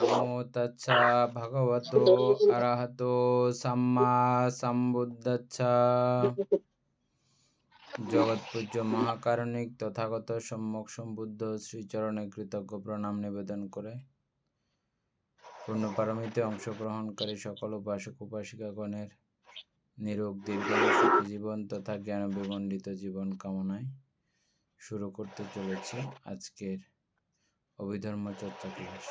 নমো তাচ্ছা ভগবতো আরহতো সাম্মা সম্বুদ্ধাচ্ছা। জগৎপূজ্য মহাকারণিক তথাগত সম্যক সম্বুদ্ধ শ্রীচরণে কৃতজ্ঞ প্রণাম নিবেদন করে পূর্ণপারমিতে অংশগ্রহণকারী সকল উপাসক উপাসিকাগণের নিরোগ দীর্ঘায়ু সুখী জীবন তথা জ্ঞান বিমণ্ডিত জীবন কামনায় শুরু করতে চলেছি আজকের অভিধর্ম চর্চা ক্লাস।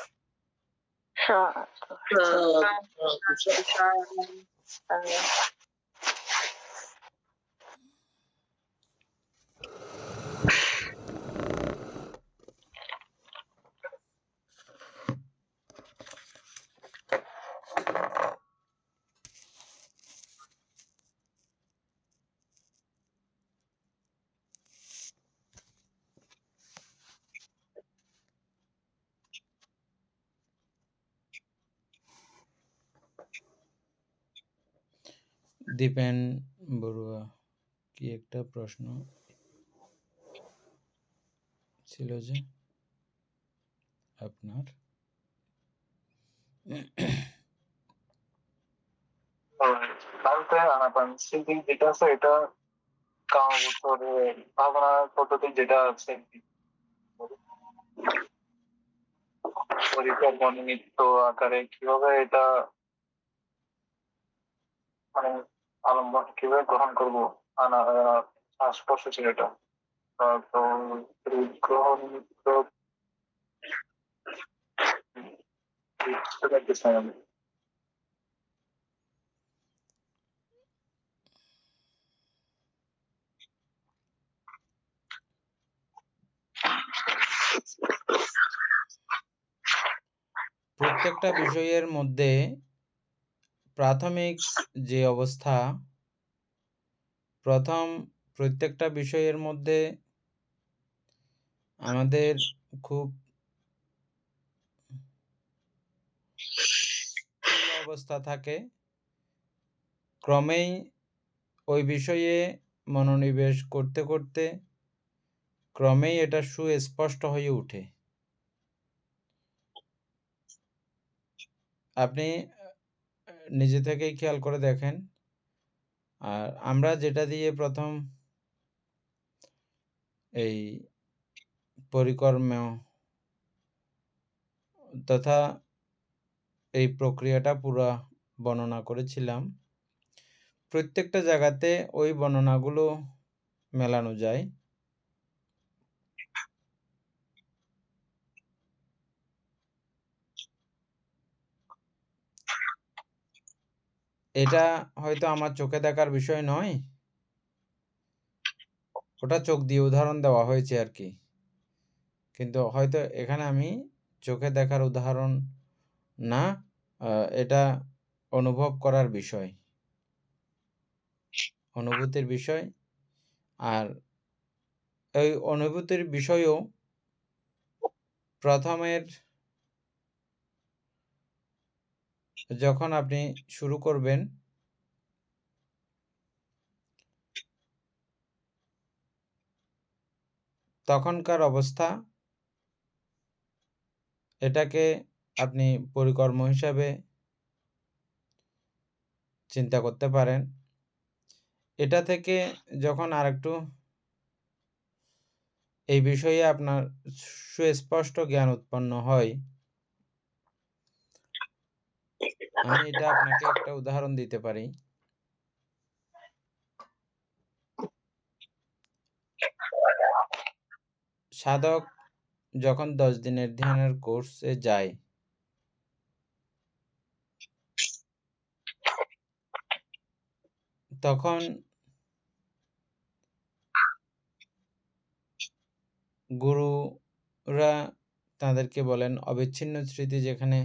দীপেন বড়ুয়া, কি একটা প্রশ্ন ছিল যে আপনার? যেটা আছে এটা ভাবনার পদ্ধতি যেটা আছে মনোনীত আকারে কিভাবে এটা মানে আলম্বন কিভাবে গ্রহণ করবো শ্বাস ছিল এটা। তো গ্রহণ আমি প্রত্যেকটা বিষয়ের মধ্যে প্রাথমিক যে অবস্থা, প্রত্যেকটা বিষয়ের মধ্যে আমাদের খুব অবস্থা থাকে, ক্রমেই ওই বিষয়ে মনোনিবেশ করতে করতে ক্রমেই এটা সুস্পষ্ট হয়ে ওঠে। আপনি নিজে থেকেই খেয়াল করে দেখেন। আর আমরা যেটা দিয়ে প্রথম এই পরিকর্ম তথা এই প্রক্রিয়াটা পুরো বর্ণনা করেছিলাম, প্রত্যেকটা জায়গাতে ওই বর্ণনাগুলো মেলানো যায়। এটা হয়তো আমার চোখে দেখার বিষয় নয়, ওটা চোখ দিয়ে উদাহরণ দেওয়া হয়েছে আর কি, কিন্তু হয়তো এখানে আমি চোখে দেখার উদাহরণ না, এটা অনুভব করার বিষয়, অনুভূতির বিষয়। আর এই অনুভূতির বিষয়েও প্রথমের যখন আপনি শুরু করবেন তখনকার অবস্থা, এটাকে আপনি পরিকর্ম হিসাবে চিন্তা করতে পারেন। এটা থেকে যখন আরেকটু এই বিষয়ে আপনার সুস্পষ্ট জ্ঞান উৎপন্ন হয়, আমি এটা আপনাকে একটা উদাহরণ দিতে পারি। সাধক যখন 10 দিনের ধ্যানের কোর্সে যায়, তখন গুরুরা তাদেরকে বলেন অবিচ্ছিন্ন স্মৃতি যেখানে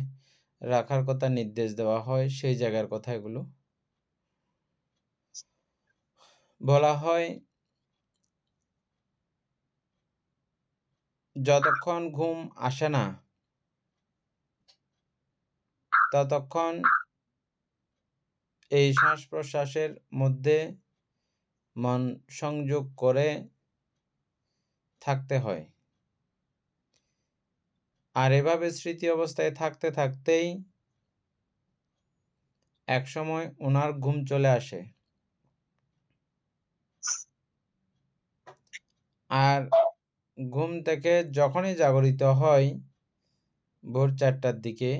রাখার কথা নির্দেশ দেওয়া হয় সেই জায়গার কথা এগুলো বলা হয়। যতক্ষণ ঘুম আসে না ততক্ষণ এই শ্বাস প্রশ্বাসের মধ্যে মন সংযোগ করে থাকতে হয়। আর এভাবে স্মৃতি অবস্থায় থাকতে থাকতেই একসময় ওনার ঘুম চলে আসে। আর ঘুম থেকে যখনই জাগরিত হয় ভোর 4টার দিকে,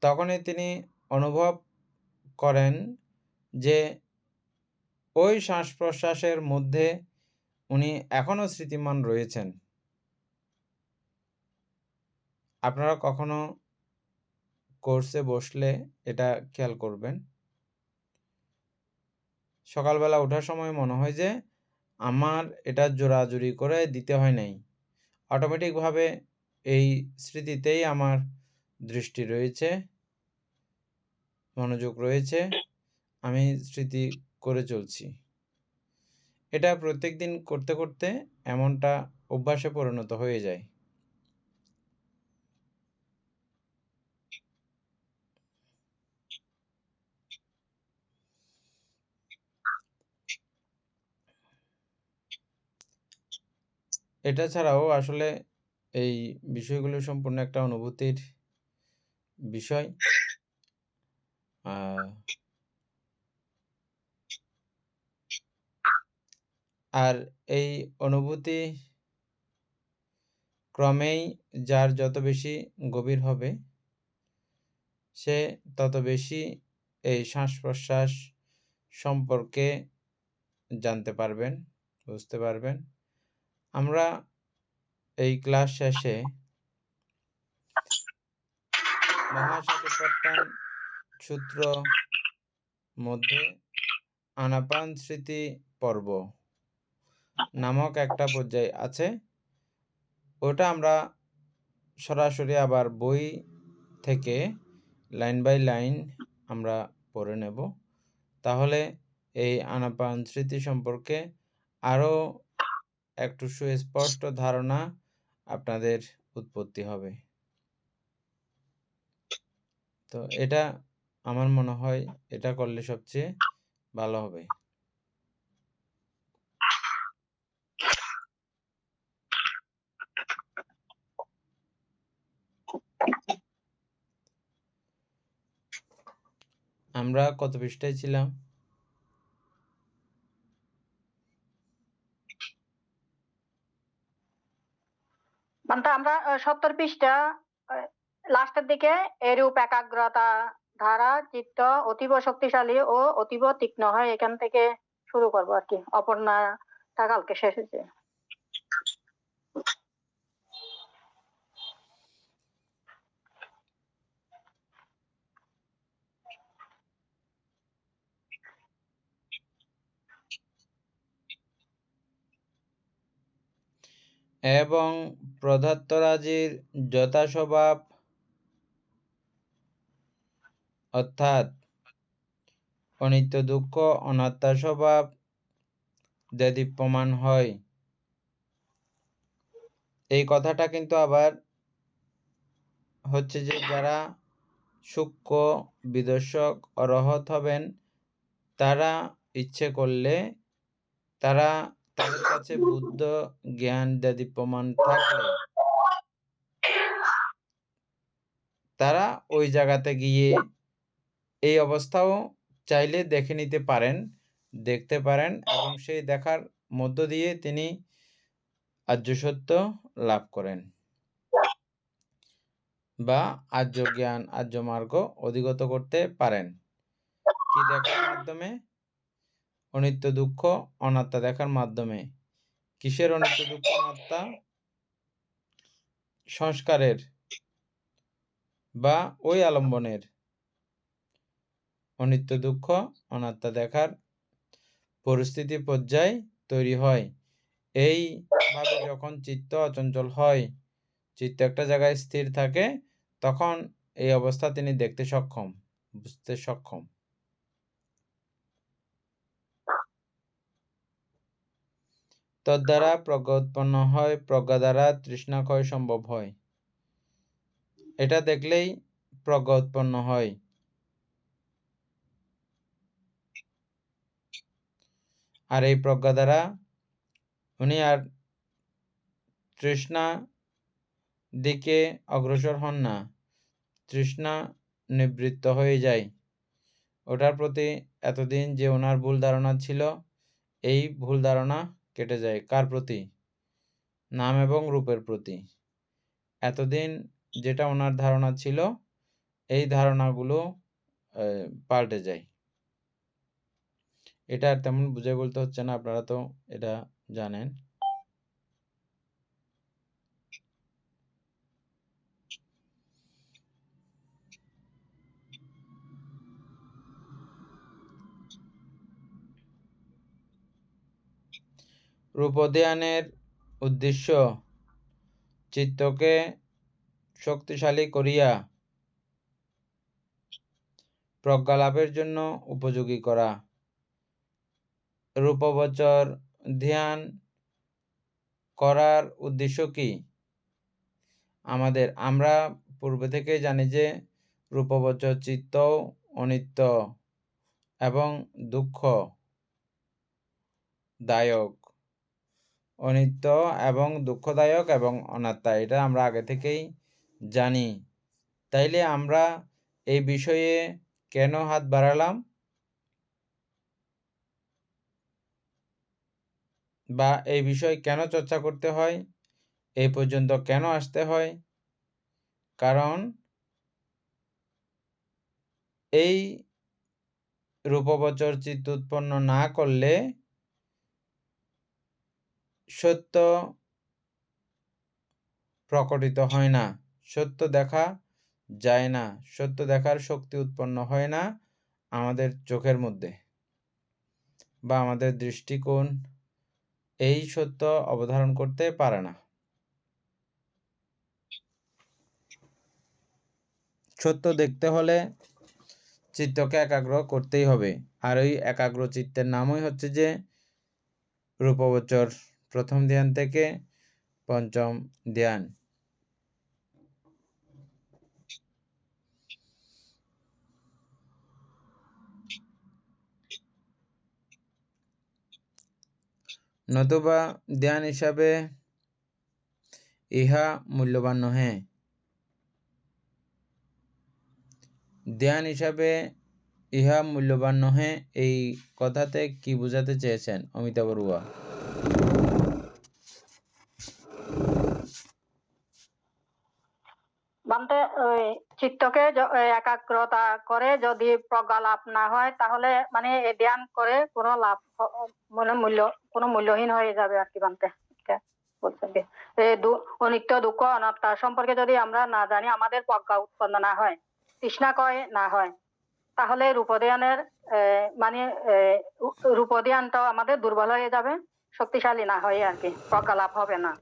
তখনই তিনি অনুভব করেন যে ওই শ্বাস-প্রশ্বাসের মধ্যে উনি এখনো স্মৃতিমান রয়েছেন। আপনারা কখনো কোর্সে বসলে এটা খেয়াল করবেন। সকালবেলা ওঠার সময় মনে হয় যে আমার এটা জোরাজুরি করে দিতে হয় নাই। অটোমেটিকভাবে এই স্মৃতিতেই আমার দৃষ্টি রয়েছে, মনোযোগ রয়েছে। আমি স্মৃতি করে চলছি। এটা প্রত্যেকদিন করতে করতে এমনটা অভ্যাসে পরিণত হয়ে যায়। এটা ছাড়াও আসলে এই বিষয়গুলো সম্পূর্ণ একটা অনুভূতির বিষয়। আর এই অনুভূতি ক্রমেই যার যত বেশি গভীর হবে, সে তত বেশি এই শ্বাস-প্রশ্বাস সম্পর্কে জানতে পারবেন, বুঝতে পারবেন। আমরা এই ক্লাস শেষে মহাসতিপট্টন সূত্র মধ্যে আনাপান স্মৃতি পর্ব নামক একটা পর্যায় আছে। ওটা আমরা সরাসরি আবার বই থেকে লাইন বাই লাইন আমরা পড়ে নেব। তাহলে এই আনাপান স্মৃতি সম্পর্কে আরও একটু সুস্পষ্ট ধারণা আপনাদের উৎপত্তি হবে। তো এটা আমার মনে হয় এটা করলে সবচেয়ে ভালো হবে। আমরা কত পৃষ্ঠায় ছিলাম? মানে আমরা 70 পৃষ্ঠা লাস্টের দিকে এরূপ একাগ্রতা ধারা চিত্ত অতীব শক্তিশালী ও অতীব তীক্ষ্ণ হয়, এখান থেকে শুরু করবো আর কি। অপর্ণাটা কালকে শেষ হয়েছে। এবং পদার্থরাজির যথাস্বভাব অর্থাৎ অনিত্য দুঃখ অনাত্মা স্বভাব দেদীপ্যমান হয়। এই কথাটা কিন্তু আবার হচ্ছে যে যারা সূক্ষ্ম বিদর্শক অরহত হবেন, তারা ইচ্ছে করলে তাদের কাছে বুদ্ধ জ্ঞান দেদীপ্যমান থাকলে তারা ওই জায়গাতে গিয়ে এই অবস্থাও চাইলে দেখে নিতে পারেন, দেখতে পারেন, এবং সেই দেখার মধ্য দিয়ে তিনি আর্য সত্য লাভ করেন বা আর্য জ্ঞান আর্য মার্গ অধিগত করতে পারেন। কি দেখার মাধ্যমে? অনিত্য দুঃখ অনাত্মা দেখার মাধ্যমে। কিসের অনিত্য দুঃখ অনাত্মা? সংস্কারের বা ওই আলম্বনের অনিত্য দুঃখ অনাত্মা দেখার পরিস্থিতি পর্যায় তৈরি হয়। এইভাবে যখন চিত্ত অচঞ্চল হয়, চিত্ত একটা জায়গায় স্থির থাকে, তখন এই অবস্থা তিনি দেখতে সক্ষম, বুঝতে সক্ষম। তদ্বারা প্রজ্ঞা উৎপন্ন হয়, প্রজ্ঞা দ্বারা তৃষ্ণা ক্ষয় সম্ভব হয়। এটা দেখলেই প্রজ্ঞা উৎপন্ন হয়। আর এই প্রজ্ঞা দ্বারা উনি আর তৃষ্ণা দিকে অগ্রসর হন না, তৃষ্ণা নিবৃত্ত হয়ে যায়। ওটার প্রতি এতদিন যে ওনার ভুল ধারণা ছিল, এই ভুল ধারণা কেটে যায়। কার প্রতি? নাম এবং রূপের প্রতি। এতদিন যেটা ওনার ধারণা ছিল, এই ধারণাগুলো পাল্টে যায়। এটা আর তেমন বুঝে বলতে হচ্ছে না, আপনারা তো এটা জানেন। রূপধ্যানের উদ্দেশ্য চিত্তকে শক্তিশালী করিয়া প্রজ্ঞালাভের জন্য উপযোগী করা। রূপবচর ধ্যান করার উদ্দেশ্য কি? আমরা পূর্বে থেকে জানি যে রূপবচর চিত্ত অনিত্য এবং দুঃখদায়ক, অনিত্য এবং দুঃখদায়ক এবং অনাত্মা, এটা আমরা আগে থেকেই জানি। তাইলে আমরা এই বিষয়ে কেন হাত বাড়ালাম বা এই বিষয় কেন চর্চা করতে হয়, এই পর্যন্ত কেন আসতে হয়? কারণ এই রূপবচর চিত্ত উৎপন্ন না করলে সত্য প্রকটিত হয় না, সত্য দেখা যায় না, সত্য দেখার শক্তি উৎপন্ন হয় না আমাদের চোখের মধ্যে বা আমাদের দৃষ্টিকোণ এই সত্য অবধারণ করতে পারে না। সত্য দেখতে হলে চিত্তকে একাগ্র করতেই হবে, আর ওই একাগ্র চিত্তের নামই হচ্ছে যে রূপবচর প্রথম ধ্যান থেকে পঞ্চম ধ্যান। নতুবা ধ্যান হিসাবে ইহা মূল্যবান নহে। ধ্যান হিসাবে ইহা মূল্যবান নহে, এই কথাতে কি বোঝাতে চেয়েছেন অমিতা বড়ুয়া? বান্তে ওই চিত্তকে একাগ্রতা করে যদি প্রজ্ঞা লাভ না হয়, তাহলে মানে এই ধ্যান করে কোনো লাভ কোনো মূল্যহীন হয়ে যাবে আর কি। বান্তে বলছেন যে অনিত্য দুঃখ অনাত্মা সম্পর্কে যদি আমরা না জানি, আমাদের প্রজ্ঞা উৎপন্ন না হয়, তৃষ্ণা কয় না হয়, তাহলে রূপধ্যানের মানে রূপধ্যানটাও আমাদের দুর্বল হয়ে যাবে, শক্তিশালী না হয়ে আর কি, প্রজ্ঞা লাভ হবে না।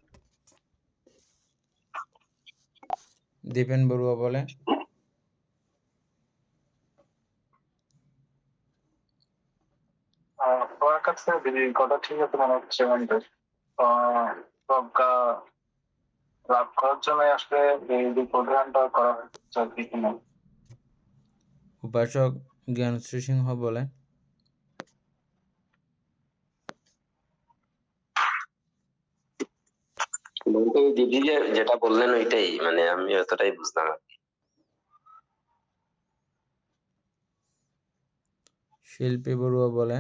দীপেন বড়ুয়া বলে, তোমার কাছে দিদি কথা ঠিক আছে মনে হচ্ছে। প্রজ্ঞা লাভ করার জন্য আসলে এই প্রধানটা করা হচ্ছে কিনা। উপাসক জ্ঞানশ্রী সিংহ বলে, বলতে দিদি যেটা বললেন ওইটাই, মানে আমি অতটাই বুঝলাম আর কি। শিল্পী বড়ুয়া বলে,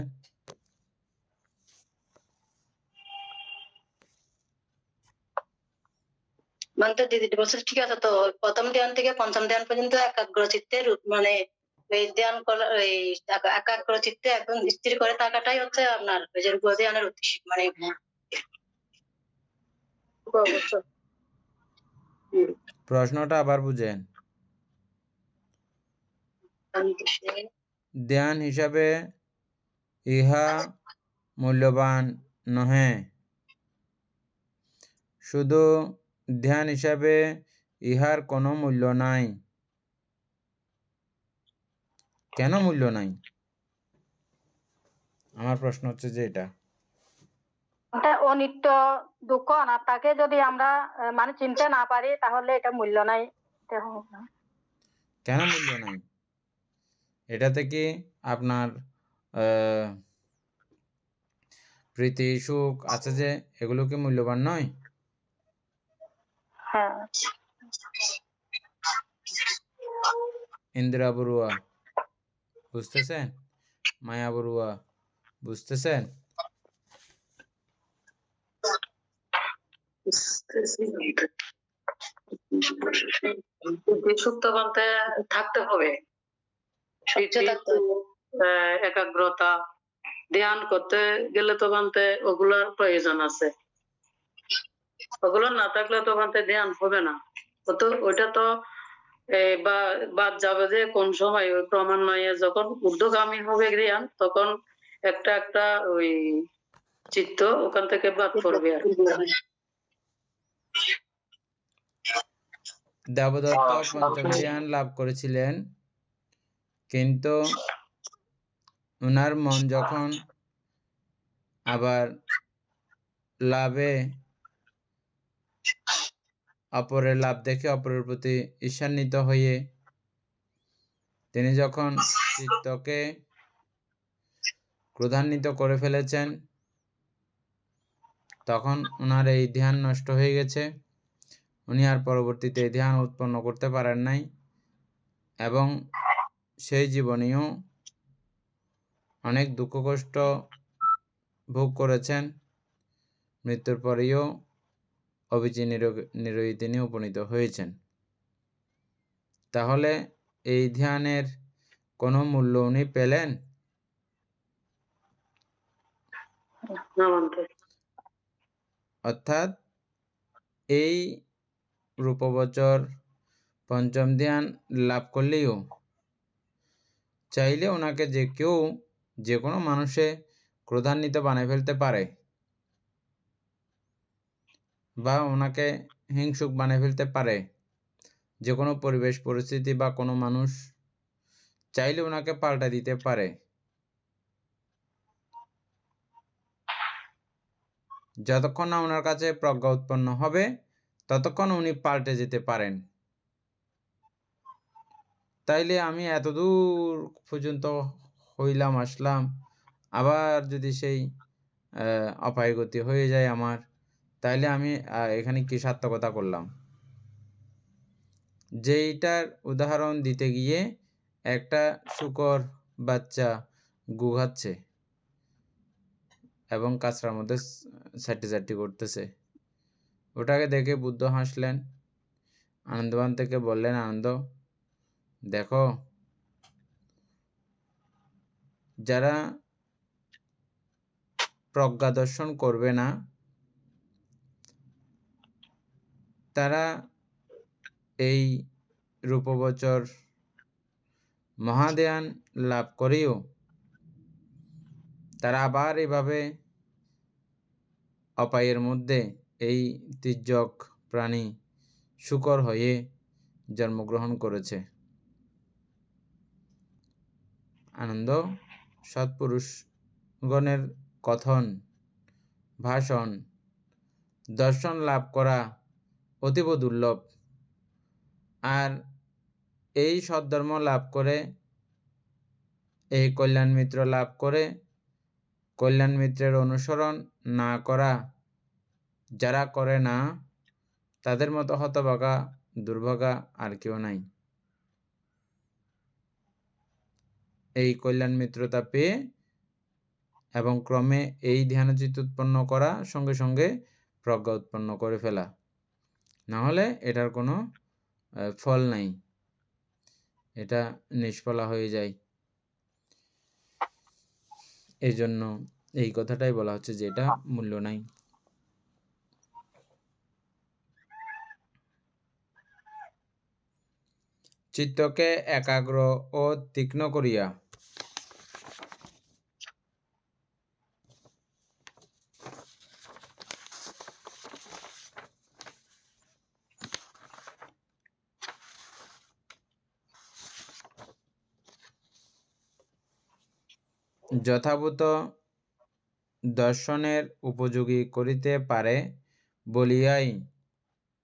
মানে দিদি বলছে ঠিক আছে, তো প্রথম ধ্যান থেকে পঞ্চম ধ্যান পর্যন্ত একাগ্র চিত্তে মানে এই ধ্যান করা, এই একাগ্র চিত্তে একদম স্থির করে থাকাটাই হচ্ছে আপনার ওই যে রূপ ধ্যানের উদ্দেশ্য, মানে প্রশ্নটা আবার বুঝেন। ধ্যান হিসাবে ইহা মূল্যবান নহে। শুধু ধ্যান হিসাবে ইহার কোনো মূল্য নাই। কেন মূল্য নাই? আমার প্রশ্ন হচ্ছে যে এটা অনিত্য দুঃখ অনাত্মাকে যদি আমরা মানে চিনতে না পারি, তাহলে এটা মূল্য নাই। কেন মূল্য নাই? এটাতে কি আপনার প্রীতি সুখ আছে যে, এগুলো কি মূল্যবান নয়? হ্যাঁ। ইন্দিরা বড়ুয়া বুঝতেছেন? মায়া বড়ুয়া বুঝতেছেন? সুপ্ত বলতে থাকতে হবে, একাগ্রতা, ধ্যান করতে গেলে তো বলতে ওগুলোর প্রয়োজন আছে, ওগুলো না থাকলে তো বলতে ধ্যান হবে না। তো ওইটা তো বাদ যাবে যে কোন সময় ওই ক্রমান্বয়ে যখন ঊর্ধ্বগামী হবে ধ্যান, তখন একটা একটা ওই চিত্ত ওখান থেকে বাদ পড়বে আর কি। দেবদত্ত পঞ্চম ধ্যান লাভ করেছিলেন, কিন্তু ওনার মন যখন আবার লাভে অপরের লাভ দেখে অপরের প্রতি ঈর্ষান্বিত হয়ে তিনি যখন চিত্তকে ক্রোধান্বিত করে ফেলেছেন, তখন ওনার এই ধ্যান নষ্ট হয়ে গেছে। উনি আর পরবর্তীতে এই ধ্যান উৎপন্ন করতে পারেন নাই, এবং সেই জীবনেও অনেক দুঃখ কষ্ট ভোগ করেছেন। মৃত্যুর পরেও অবিচি নিরোগী তিনি উপনীত হয়েছেন। তাহলে এই ধ্যানের কোনো মূল্য উনি পেলেন? অর্থাৎ এই রূপবচর পঞ্চম ধ্যান লাভ করলেও চাইলে ওনাকে যে কেউ যে কোনো মানুষে ক্রোধান্বিত বানিয়ে ফেলতে পারে, বা ওনাকে হিংসুক বানিয়ে ফেলতে পারে। যে কোনো পরিবেশ পরিস্থিতি বা কোনো মানুষ চাইলে ওনাকে পাল্টা দিতে পারে। যতক্ষণ না ওনার কাছে প্রজ্ঞা উৎপন্ন হবে ততক্ষণ উনি পাল্টে যেতে পারেন। তাইলে আমি এতদূর পর্যন্ত হইলাম আসলাম, আবার যদি সেই অপায়গতি হয়ে যায় আমার, তাইলে আমি এখানে কি সার্থকতা করলাম? যেইটার উদাহরণ দিতে গিয়ে একটা শূকর বাচ্চা গু খাচ্ছে এবং কাঁচরার মধ্যে চাটি করতেছে, ওটাকে দেখে বুদ্ধ হাসলেন। আনন্দবান থেকে বললেন, আনন্দ দেখো, যারা প্রজ্ঞা দর্শন করবে না তারা এই রূপবচর মহাধ্যান লাভ করেও তারা আবার এভাবে অপায়ের মধ্যে এই তির্যক প্রাণী শূকর হয়ে জন্মগ্রহণ করেছে। আনন্দ সৎপুরুষগণের কথন ভাষণ দর্শন লাভ করা অতীব দুর্লভ, আর এই সদ্ধর্ম লাভ করে, এই কল্যাণ মিত্র লাভ করে কল্যাণ মিত্রের অনুসরণ না করা যারা করে না, তাদের মতো হতভাগা দুর্ভাগা আর কেউ নাই। এই কল্যাণ মিত্রতা পেয়ে এবং ক্রমে এই ধ্যানচিত্ত উৎপন্ন করা সঙ্গে সঙ্গে প্রজ্ঞা উৎপন্ন করে ফেলা, না হলে এটার কোনো ফল নাই, এটা নিষ্ফলা হয়ে যায়। এই জন্য এই কথাটাই বলা হচ্ছে যে এটা মূল্য নাই। চিত্তকে একাগ্র ও তীক্ষ্ণ করিয়া যথাভূত দর্শনের উপযোগী করিতে পারে বলিয়াই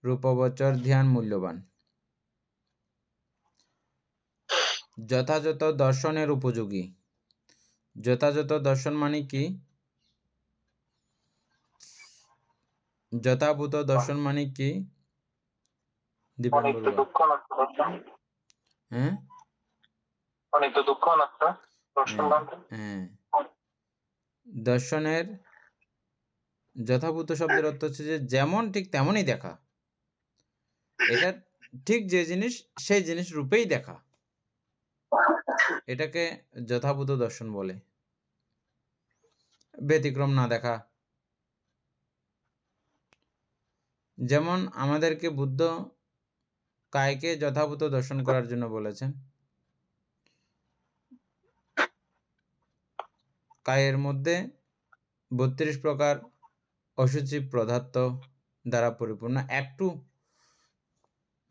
রূপবচর ধ্যান মূল্যবান। যথাযথ দর্শনের উপযোগী, যথাযথ দর্শন মানে কি? যথাভূত দর্শন মানে কি? দীপেন অনিত্য বড়ুয়া। দুঃখ অনাত্ম দর্শন, হ্যাঁ অনিত্য দুঃখ অনাত্ম দর্শন হ্যাঁ বলতে হ্যাঁ দর্শনের যথাভূত শব্দের অর্থ হচ্ছে যে যেমন ঠিক তেমনই দেখা, এটা ঠিক যে জিনিস সেই জিনিস রূপেই দেখা, এটাকে যথাভূত দর্শন বলে। ব্যতিক্রম না দেখা। যেমন আমাদেরকে বুদ্ধ কায়কে যথাভূত দর্শন করার জন্য বলেছেন। কায়ের মধ্যে 32 প্রকার অসুচি পদার্থ দ্বারা পরিপূর্ণ। একটু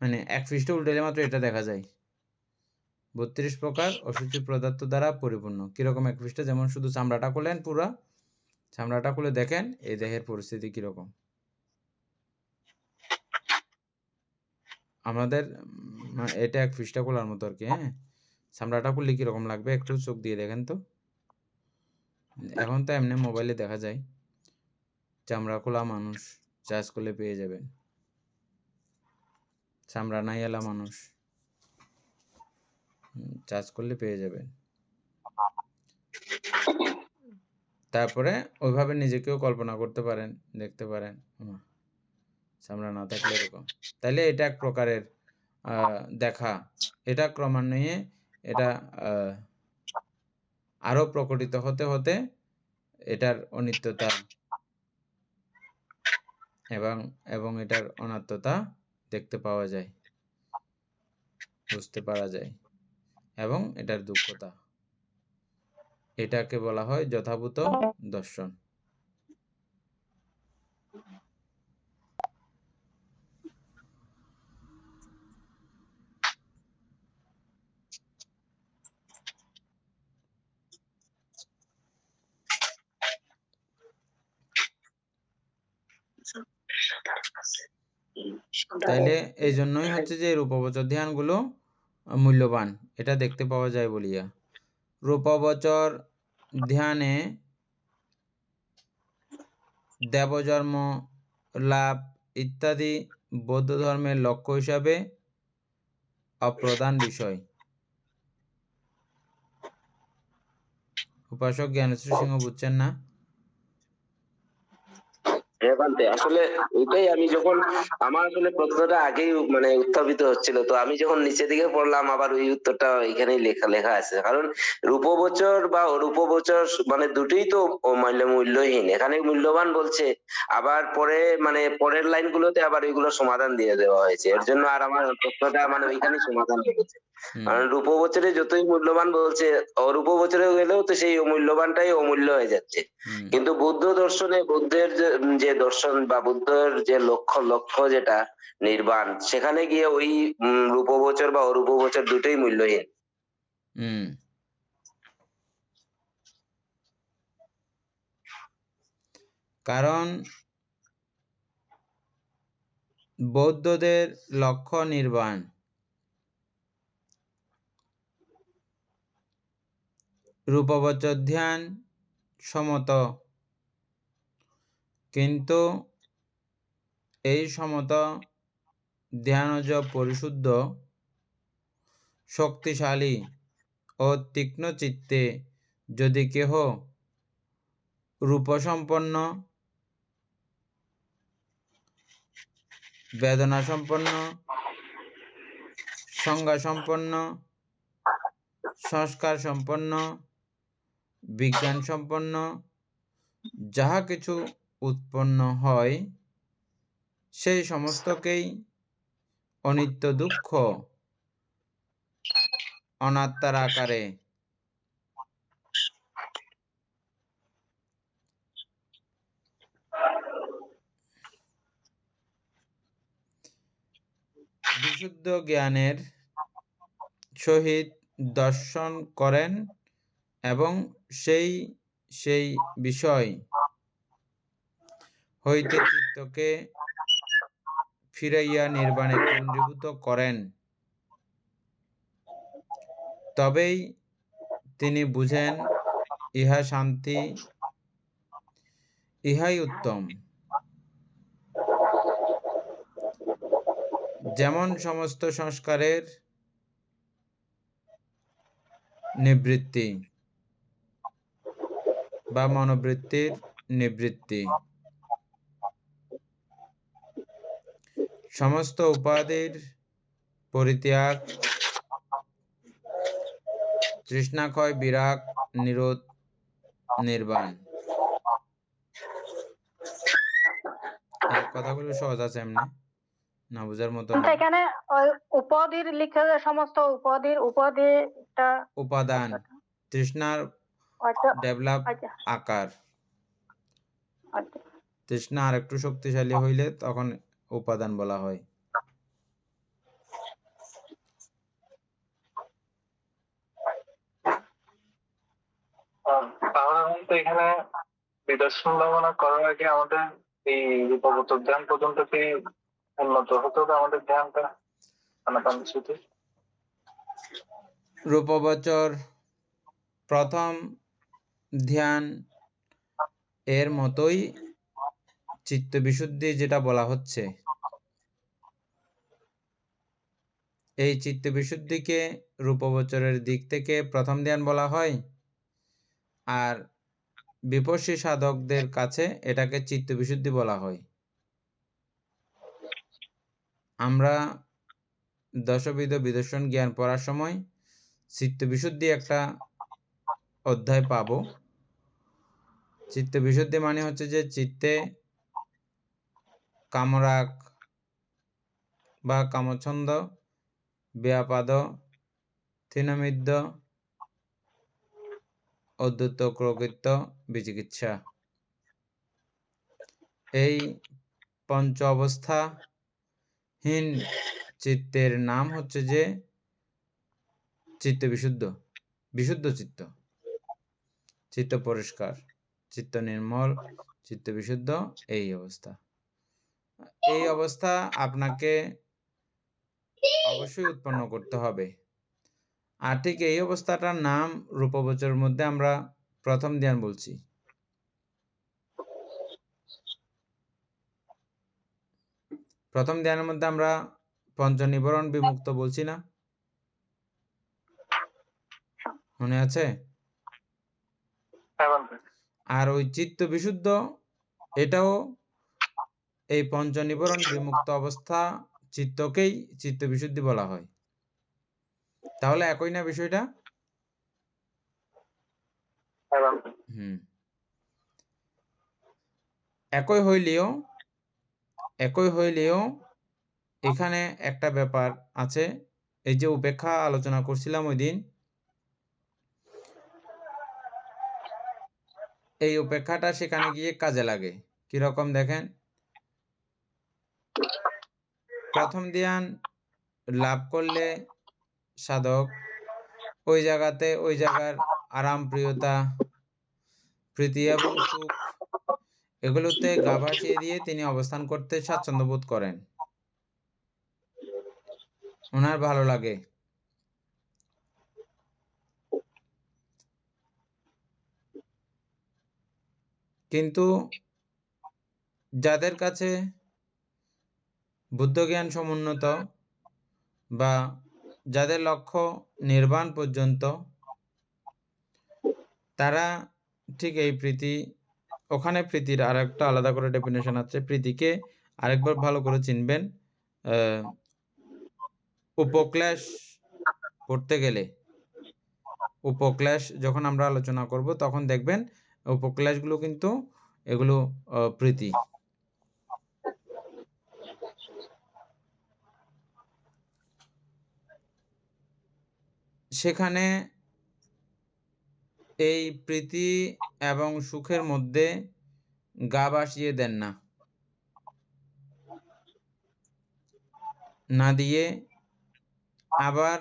মানে এক পৃষ্ঠ উল্টালে মাত্র এটা দেখা যায়, 32 প্রকার অসুচি পদার্থ দ্বারা পরিপূর্ণ। কিরকম এক পৃষ্ঠ? যেমন শুধু চামড়াটা খুলেন, পুরা চামড়াটা খুলে দেখেন এই দেহের পরিস্থিতি কিরকম। আমাদের এটা এক পৃষ্ঠা খোলার মতো আর কি। হ্যাঁ, চামড়াটা খুললে কিরকম লাগবে একটু চোখ দিয়ে দেখেন তো। এখন তো এমনি মোবাইলে দেখা যায়, চামড়া খোলা মানুষ চার্জ করলে পেয়ে যাবেন, চামড়া নাই এলা মানুষ চার্জ করলে পেয়ে যাবেন। তারপরে ওইভাবে নিজেকেও কল্পনা করতে পারেন, দেখতে পারেন চামড়া না থাকলে এরকম। তাইলে এটা এক প্রকারের দেখা। এটা ক্রমান্বয়ে এটা আরো প্রকটিত হতে হতে এটার অনিত্যতা এবং এটার অনাত্মতা দেখতে পাওয়া যায়, বুঝতে পারা যায়, এবং এটার দুঃখতা, এটাকে বলা হয় যথাভূত দর্শন। তাইলে এই জন্যই হচ্ছে যে রূপবচর ধ্যানগুলো মূল্যবান, এটা দেখতে পাওয়া যায় বলিয়া। রূপবচর ধ্যানে দেবজন্ম লাভ ইত্যাদি বৌদ্ধ ধর্মের লক্ষ্য হিসাবে অপ্রধান বিষয়। উপাসক জ্ঞানেশ্বর সিংহ বুঝছেন না? আসলে ওইটাই আমি যখন আমার আসলে প্রশ্নটা আগেই মানে উত্থাপিত হচ্ছিল, তো আমি যখন নিচের দিকে পড়লাম আবার ওই উত্তরটা এখানেই লেখা আছে। কারণ রূপবচর বা অরূপবচর মানে দুটোই তো মূল্যহীন, এখানে মূল্যবান বলছে, আবার পরে মানে পরের লাইনগুলোতে আবার ওইগুলো সমাধান দিয়ে দেওয়া হয়েছে। এর জন্য আর আমার প্রশ্নটা মানে ওইখানেই সমাধান হয়েছে। কারণ রূপবচরে যতই মূল্যবান বলছে, অরূপবচরে গেলেও তো সেই অমূল্যবানটাই অমূল্য হয়ে যাচ্ছে। কিন্তু বুদ্ধ দর্শনে বুদ্ধের যে দর্শন বা বুদ্ধের যে লক্ষ্য যেটা নির্বাণ, সেখানে গিয়ে ওই রূপবচর বা অরূপবচর দুটোই মূল্যহীন। কারণ বৌদ্ধদের লক্ষ্য নির্বাণ, রূপবচর ধ্যান সমত, কিন্তু এই সমত ধ্যানজ পরিশুদ্ধ, শক্তিশালী ও তীক্ষ্ণ চিত্তে যদি কেহ রূপসম্পন্ন, বেদনা সম্পন্ন, সংজ্ঞা সম্পন্ন, সংস্কার সম্পন্ন, বিজ্ঞান সম্পন্ন যাহা কিছু উৎপন্ন হয়, সেই সমস্তকেই অনিত্য দুঃখ অনাত্মার আকারে বিশুদ্ধ জ্ঞানের সহিত দর্শন করেন এবং সেই বিষয় হইতে চিত্তকে ফিরাইয়া নির্বাণে কেন্দ্রীভূত করেন, তবেই তিনি বুঝেন ইহা শান্তি, ইহাই উত্তম। যেমন সমস্ত সংস্কারের নিবৃত্তি বা মনোবৃত্তির নিবৃত্তি, সমস্ত উপাধির পরিত্যাগ, তৃষ্ণাক্ষয়, বিরাগ, নিরোধ, নির্বাণ। এই কথাগুলো সহজ আছে, এমনি না বোঝার মতো কিন্তু না। এখানে ওই উপাধির লিখে যে সমস্ত উপাধিটা উপাদান, তৃষ্ণার আচ্ছা ডেভেলপ আচ্ছা আকার। আচ্ছা তৃষ্ণা আর একটু শক্তিশালী হইলে তখন উপাদান বলা হয়। তাহলে তো এখানে বিদর্শন ভাবনা করার আগে আমাদের এই রূপগত ধ্যান পর্যন্ত কি উন্নত হতে হবে আমাদের ধ্যানটা আনাপানসতি? রূপবচর প্রথম ধ্যান এর মতোই চিত্তবিশুদ্ধি যেটা বলা হচ্ছে, এই চিত্তবিশুদ্ধিকে রূপবচরের দিক থেকে প্রথম ধ্যান বলা হয়, আর বিপস্সী সাধকদের কাছে এটাকে চিত্তবিশুদ্ধি বলা হয়। আমরা দশবিধ বিদর্শন জ্ঞান পড়ার সময় চিত্তবিশুদ্ধি একটা অধ্যায় পাব। চিত্তবিশুদ্ধি মানে হচ্ছে যে চিত্তে কামরাগ বা কামছন্দ, ব্যাপাদ, থিনমিদ্য, অদ্বৈত, কৃতকৃত্য, বিচিকিৎসা, এই পঞ্চ অবস্থাহীন চিত্তের নাম হচ্ছে যে চিত্ত বিশুদ্ধ, বিশুদ্ধ চিত্ত, চিত্ত পরিষ্কার, চিত্ত নির্মল, চিত্ত বিশুদ্ধ, এই অবস্থা। এই অবস্থা আপনাকে অবশ্যই উৎপন্ন করতে হবে। আর ঠিক এই অবস্থাটার নাম রূপবচরের মধ্যে আমরা প্রথম ধ্যান বলছি। প্রথম ধ্যানের মধ্যে আমরা পঞ্চনিবরণ বিমুক্ত বলছি না, মনে আছে? আর ওই চিত্ত বিশুদ্ধ, এটাও এই পঞ্চনিবরণ বিমুক্ত অবস্থা চিত্তকেই চিত্ত বিশুদ্ধি বলা হয়। তাহলে একই না বিষয়টা? একই হইলেও এখানে একটা ব্যাপার আছে। এই যে উপেক্ষা আলোচনা করছিলাম ওই দিন, এই উপেক্ষাটা সেখানে গিয়ে কাজে লাগে। কিরকম দেখেন, প্রথম ধ্যান লাভ করলে সাধক ওই জায়গার আরাম, প্রিয়তা, প্রীতি এবং সুখ, এগুলোতে গা ভাসিয়ে দিয়ে তিনি অবস্থান করতে স্বাচ্ছন্দ্য বোধ করেন, ওনার ভালো লাগে। কিন্তু যাদের কাছে বুদ্ধজ্ঞান সমুন্নত বা যাদের লক্ষ্য নির্বাণ পর্যন্ত, তারা ঠিক এই প্রীতি, ওখানে প্রীতির আর একটা আলাদা করে ডেফিনেশন আছে। প্রীতিকে আরেকবার ভালো করে চিনবেন। উপক্লেশ পড়তে গেলে, উপক্লেশ যখন আমরা আলোচনা করব তখন দেখবেন উপক্লেশগুলো কিন্তু এগুলো প্রীতি। সেখানে এই প্রীতি এবং সুখের মধ্যে গা ভাসিয়ে দেন না দিয়ে আবার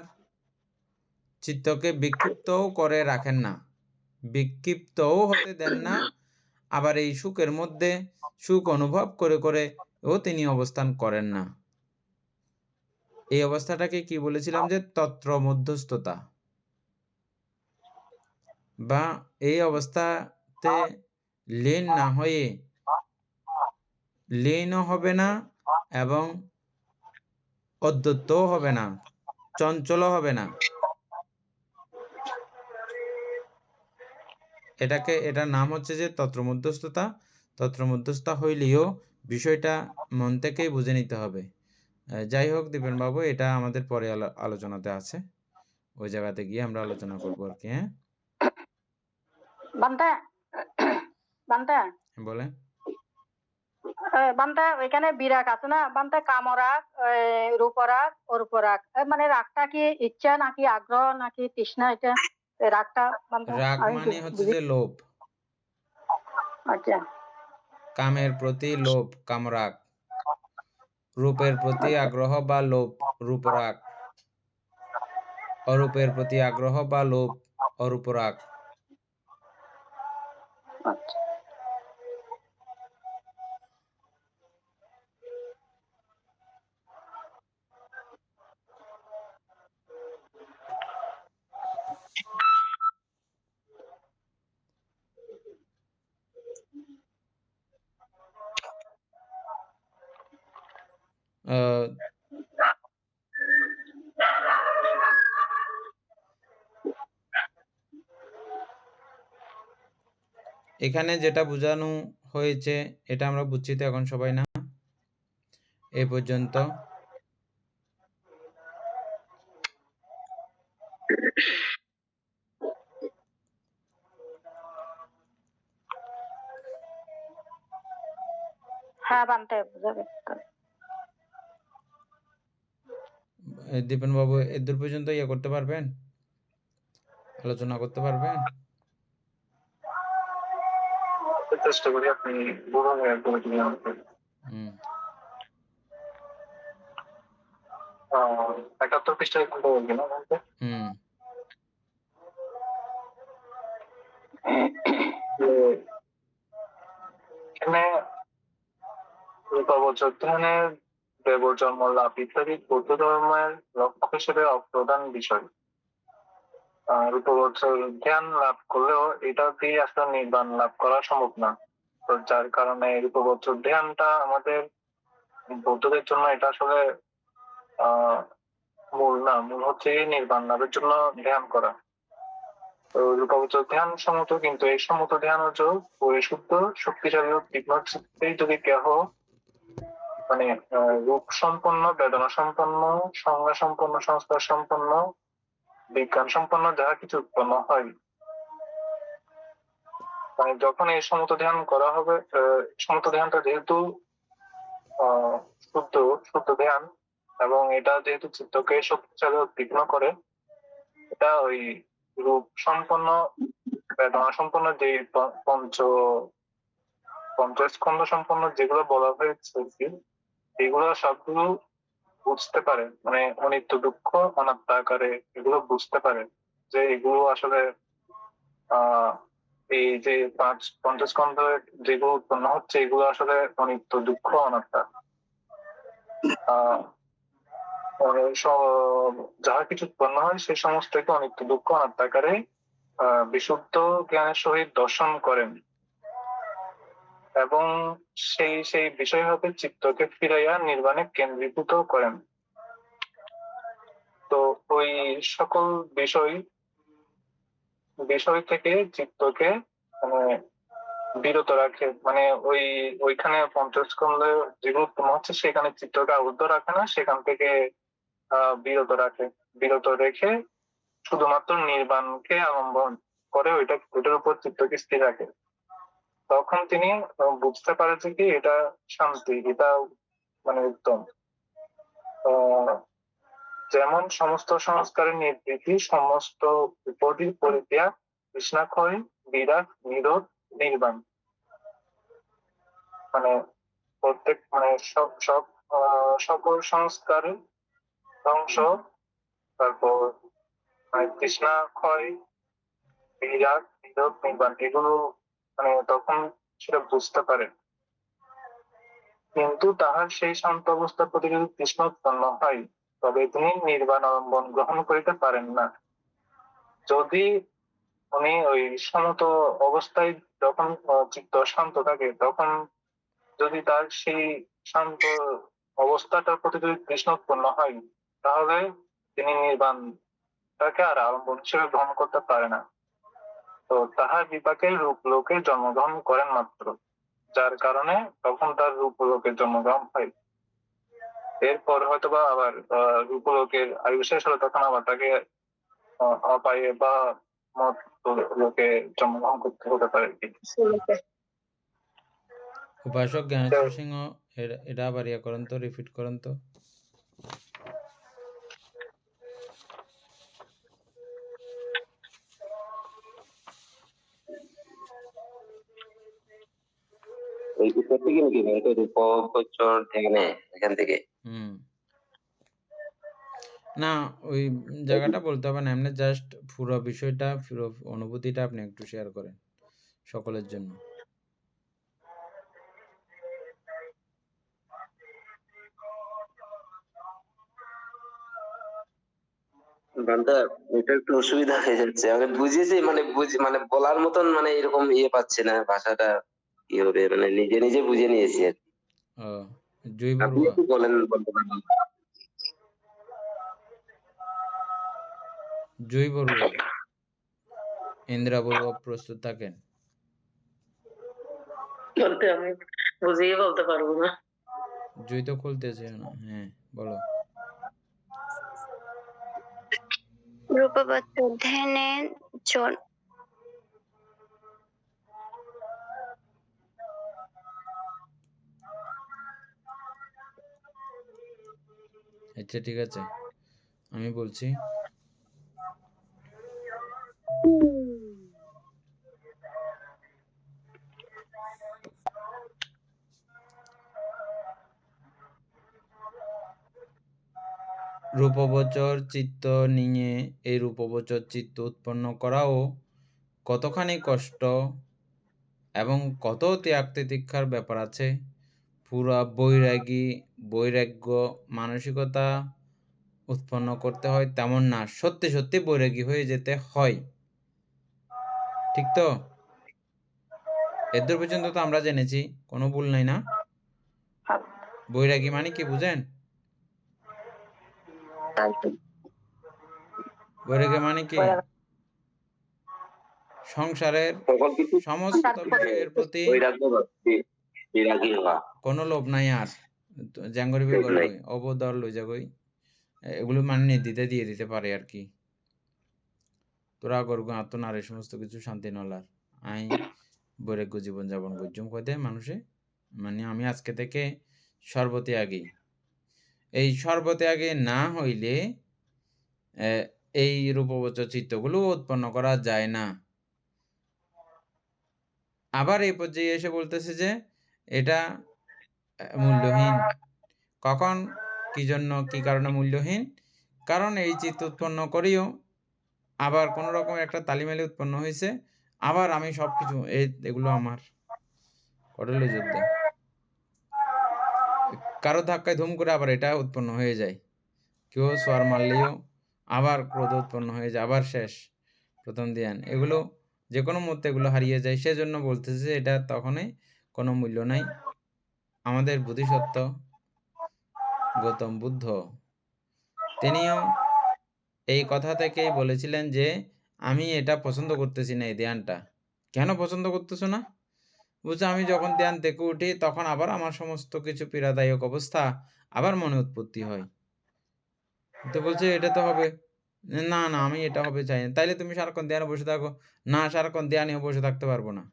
চিত্তকে বিক্ষিপ্তও করে রাখেন না, বিক্ষিপ্তও হতে দেন না। আবার এই সুখের মধ্যে সুখ অনুভব করে করে ও তিনি অবস্থান করেন না। এই অবস্থাটাকে কি বলেছিলাম, যে তত্র মধ্যস্থতা, বা এই অবস্থাতে লীন না হয়ে, লীনও হবে না এবং অদ্যত্বও হবে না, চঞ্চলও হবে না। এটার নাম হচ্ছে যে তন্ত্রমধ্যস্থতা। তন্ত্রমধ্যস্থতা হইলেও বিষয়টা মন থেকেই বুঝে নিতে হবে। যাই হোক দীপেন বাবু, এটা আমাদের পরে আলোচনাতে আছে, ওই জায়গাতে গিয়ে আমরা আলোচনা করবো আর কি। হ্যাঁ বান্তা বান্তা বলেন। বান্তা ওইখানে বিরাগ আছে না বান্তা, কামরাগ, রূপরাগ, অরূপরাগ, মানে রাগটা কি ইচ্ছা নাকি আগ্রহ নাকি তৃষ্ণা? এটা রাগটা বান্তা রাগ আমি মানে একটু হচ্ছে বুঝি। যে লোভ, আচ্ছা কামের প্রতি লোভ কামরাগ, রূপের প্রতি আগ্রহ বা লোভ রূপরাগ, অরূপের প্রতি আগ্রহ বা লোভ অরূপরাগ। আচ্ছা। আহ, এখানে যেটা বোঝানো হয়েছে এটা আমরা বুঝছি তো এখন সবাই, না? এই পর্যন্ত হ্যাঁ বান্তা বুঝাবে। দীপেন বাবু এদূর পর্যন্ত ইয়ে করতে পারবেন, আলোচনা করতে পারবেন? চেষ্টা করি, আপনি বলুন একদম হুম 71 পৃষ্ঠায় কিন্তু বলবি না বলতে। হুম এখানে রূপবচর ধ্যানের দেব জন্ম লাভ ইত্যাদি বৌদ্ধ ধর্মের লক্ষ্য হিসেবে অপ্রধান বিষয়। রূপবচর ধ্যান লাভ করলেও এটা দিয়ে আসলে নির্বাণ লাভ করা সম্ভব না। তো যার কারণে রূপবচর ধ্যানটা আমাদের বৌদ্ধদের জন্য এটা আসলে মূল না, মূল হচ্ছে নির্বাণ লাভের জন্য ধ্যান করা। তো রূপবচর ধ্যান সম্মত, কিন্তু এই সম্মত ধ্যান হচ্ছে পরিশুদ্ধ শক্তিশালী ও তীক্ষ্ণ চিত্তেই যদি কেহ মানে রূপ সম্পন্ন, বেদনা সম্পন্ন, সংজ্ঞা সম্পন্ন, সংস্কার সম্পন্ন, বিজ্ঞান সম্পন্ন যাহা কিছু উৎপন্ন হয়, মানে যখন এই সমত ধ্যান করা হবে, সমত ধ্যানটা যেহেতু শুদ্ধ শুদ্ধ ধ্যান এবং এটা যেহেতু চিত্তকে শক্তিশালী ও তীক্ষ্ণ করে, এটা ওই রূপ সম্পন্ন, বেদনা সম্পন্ন যে পঞ্চস্কন্ধ সম্পন্ন যেগুলো বলা হয়েছে, এগুলো সবগুলো বুঝতে পারে, মানে অনিত্য দুঃখ অনাত্মা আকারে এগুলো বুঝতে পারে যে এগুলো আসলে এই যে পঞ্চস্কন্ধ যেগুলো উৎপন্ন হচ্ছে এগুলো আসলে অনিত্য দুঃখ অনাত্মা। যাহা কিছু উৎপন্ন হয় সেই সমস্তকে অনিত্য দুঃখ অনাত্মা আকারে বিশুদ্ধ জ্ঞানের সহিত দর্শন করেন এবং সেই সেই বিষয় হতে চিত্তকে ফিরাইয়া নির্বাণে কেন্দ্রীভূত করেন। তো ওই সকল বিষয় থেকে চিত্তকে মানে বিরত রাখে, মানে ওইখানে পঞ্চস্কন্ধে যেগুলো উৎপন্ন হচ্ছে সেখানে চিত্তকে আবদ্ধ রাখে না, সেখান থেকে বিরত রাখে, বিরত রেখে শুধুমাত্র নির্বাণকে অবলম্বন করে ওইটার উপর চিত্তকে স্থির রাখে। তখন তিনি বুঝতে পারে যে কি এটা শান্তি, এটা মানে উত্তম। যেমন সমস্ত সংস্কারের নিবৃত্তি, সমস্ত উপাধি পরিত্যাগ, তৃষ্ণাক্ষয়, বিরাগ, নিরোধ, নির্বাণ, মানে প্রত্যেক মানে সকল সংস্কারের ধ্বংস, তারপর মানে তৃষ্ণা ক্ষয়, বিরাগ, নিরোধ, নির্বাণ, এগুলো মানে তখন সেটা বুঝতে পারে। কিন্তু তাহার সেই শান্ত অবস্থার প্রতি যদি তৃষ্ণ উৎপন্ন হয় তবে তিনি নির্বাণ অবলম্বন গ্রহণ করিতে পারেন না। যদি উনি ওই সমত অবস্থায় যখন চিত্ত শান্ত থাকে তখন যদি তার সেই শান্ত অবস্থাটার প্রতি যদি তৃষ্ণা উৎপন্ন হয়, তাহলে তিনি নির্বাণটাকে আর আলম্বন হিসেবে গ্রহণ করতে পারে না। তো তাহার বিপাকে রূপলোকে জন্মগ্রহণ করেন মাত্র, যার কারণে তখন তার রূপলোকে জন্মগ্রহণ হয়। এরপর হয়তোবা আবার রূপলোকের আয়ু শেষ হলে তখন আবার তাকে অপায়ে বা মত লোকে জন্মগ্রহণ করতে হতে পারে। উপাসক জ্ঞানেশ্বর সিংহ এটা আবার ইয়া করেন তো, রিপিট করেন তো। ওই উপর থেকে নাকি রূপবচর ধ্যানে এখান থেকে? না, ওই জায়গাটা বলতে হবে না, এমনি জাস্ট পুরো বিষয়টা, পুরো অনুভূতিটা আপনি একটু শেয়ার করেন সকলের জন্য। এটা একটু অসুবিধা হয়ে যাচ্ছে, আমি বুঝেছি, মানে বলার মতন মানে এরকম পাচ্ছি না, ভাষাটা কি হবে, মানে নিজে নিজে বুঝে নিয়েছি আর কি। জয় আপনি বড়ুয়া, একটু বলেন, বলতে পারবেন? জয় বড়ুয়া, ইন্দ্রা বড়ুয়া প্রস্তুত থাকেন। বলতে আমি বুঝিয়ে বলতে পারবো না। জয় তো খুলতেছে না। হ্যাঁ, বলো। রূপবচর ধ্যানে আচ্ছা, ঠিক আছে, আমি বলছি। রূপবচর চিত্ত নিয়ে এই রূপবচর চিত্ত উৎপন্ন করাও কতখানি কষ্ট এবং কত ত্যাগ তিতিক্ষার ব্যাপার আছে। পুরা বৈরাগ্য মানসিকতা উৎপন্ন করতে হয় তেমন না, সত্যি সত্যি বৈরাগী হয়ে যেতে হয়, ঠিক তো? এদূর পর্যন্ত তো আমরা জেনেছি, কোনো ভুল নাই না? বৈরাগী মানে কি বুঝেন? বৈরাগী মানে কি? সংসারের সমস্ত বিষয়ের প্রতি কোনো লোভ নাই আর। জাঙ্গরিবে গই অবদর লই যাগই, এগুলো মানে নির্দিতে দিয়ে দিতে পারে আর কি। তোরা করবো আত্মনার এই সমস্ত কিছু শান্তি নলার আই বৈরাগ্য জীবন যাপন করছুম কদে মানুষে, মানে আমি আজকে থেকে সর্বত্যাগী। এই সর্বত্যাগী না হইলে এই রূপবচর চিত্তগুলো উৎপন্ন করা যায় না। আবার এই পর্যায়ে এসে বলতেছে যে এটা মূল্যহীন। কখন, কি জন্য, কি কারণে মূল্যহীন? কারণ এই চিত্ত উৎপন্ন করেও আবার কোন রকম একটা তালিমালি উৎপন্ন হয়েছে, আবার আমি সবকিছু এগুলো আমার কটলে যুদ্ধ, কারো ধাক্কায় ধুম করে আবার এটা উৎপন্ন হয়ে যায়। কেউ সোয়ার মারলেও আবার ক্রোধ উৎপন্ন হয়ে যায়, আবার শেষ প্রথম ধ্যান। এগুলো যে কোনো মুহূর্তে এগুলো হারিয়ে যায়। সেজন্য বলতেছে এটা তখনই কোনো মূল্য নাই। আমাদের বোধিসত্ত্ব গৌতম বুদ্ধ তিনিও এই কথা থেকেই বলেছিলেন যে আমি এটা পছন্দ করতেছি না, এই ধ্যানটা। কেন পছন্দ করতেছো না? বুঝছো, আমি যখন ধ্যান থেকে উঠি তখন আবার আমার সমস্ত কিছু পীড়াদায়ক অবস্থা আবার মনে উৎপত্তি হয়। তো বলছে এটা তো হবে না, না আমি এটা হবে চাই না। তাইলে তুমি সারাক্ষণ ধ্যানে বসে থাকো। না, সারাক্ষণ ধ্যানেও বসে থাকতে পারবো না,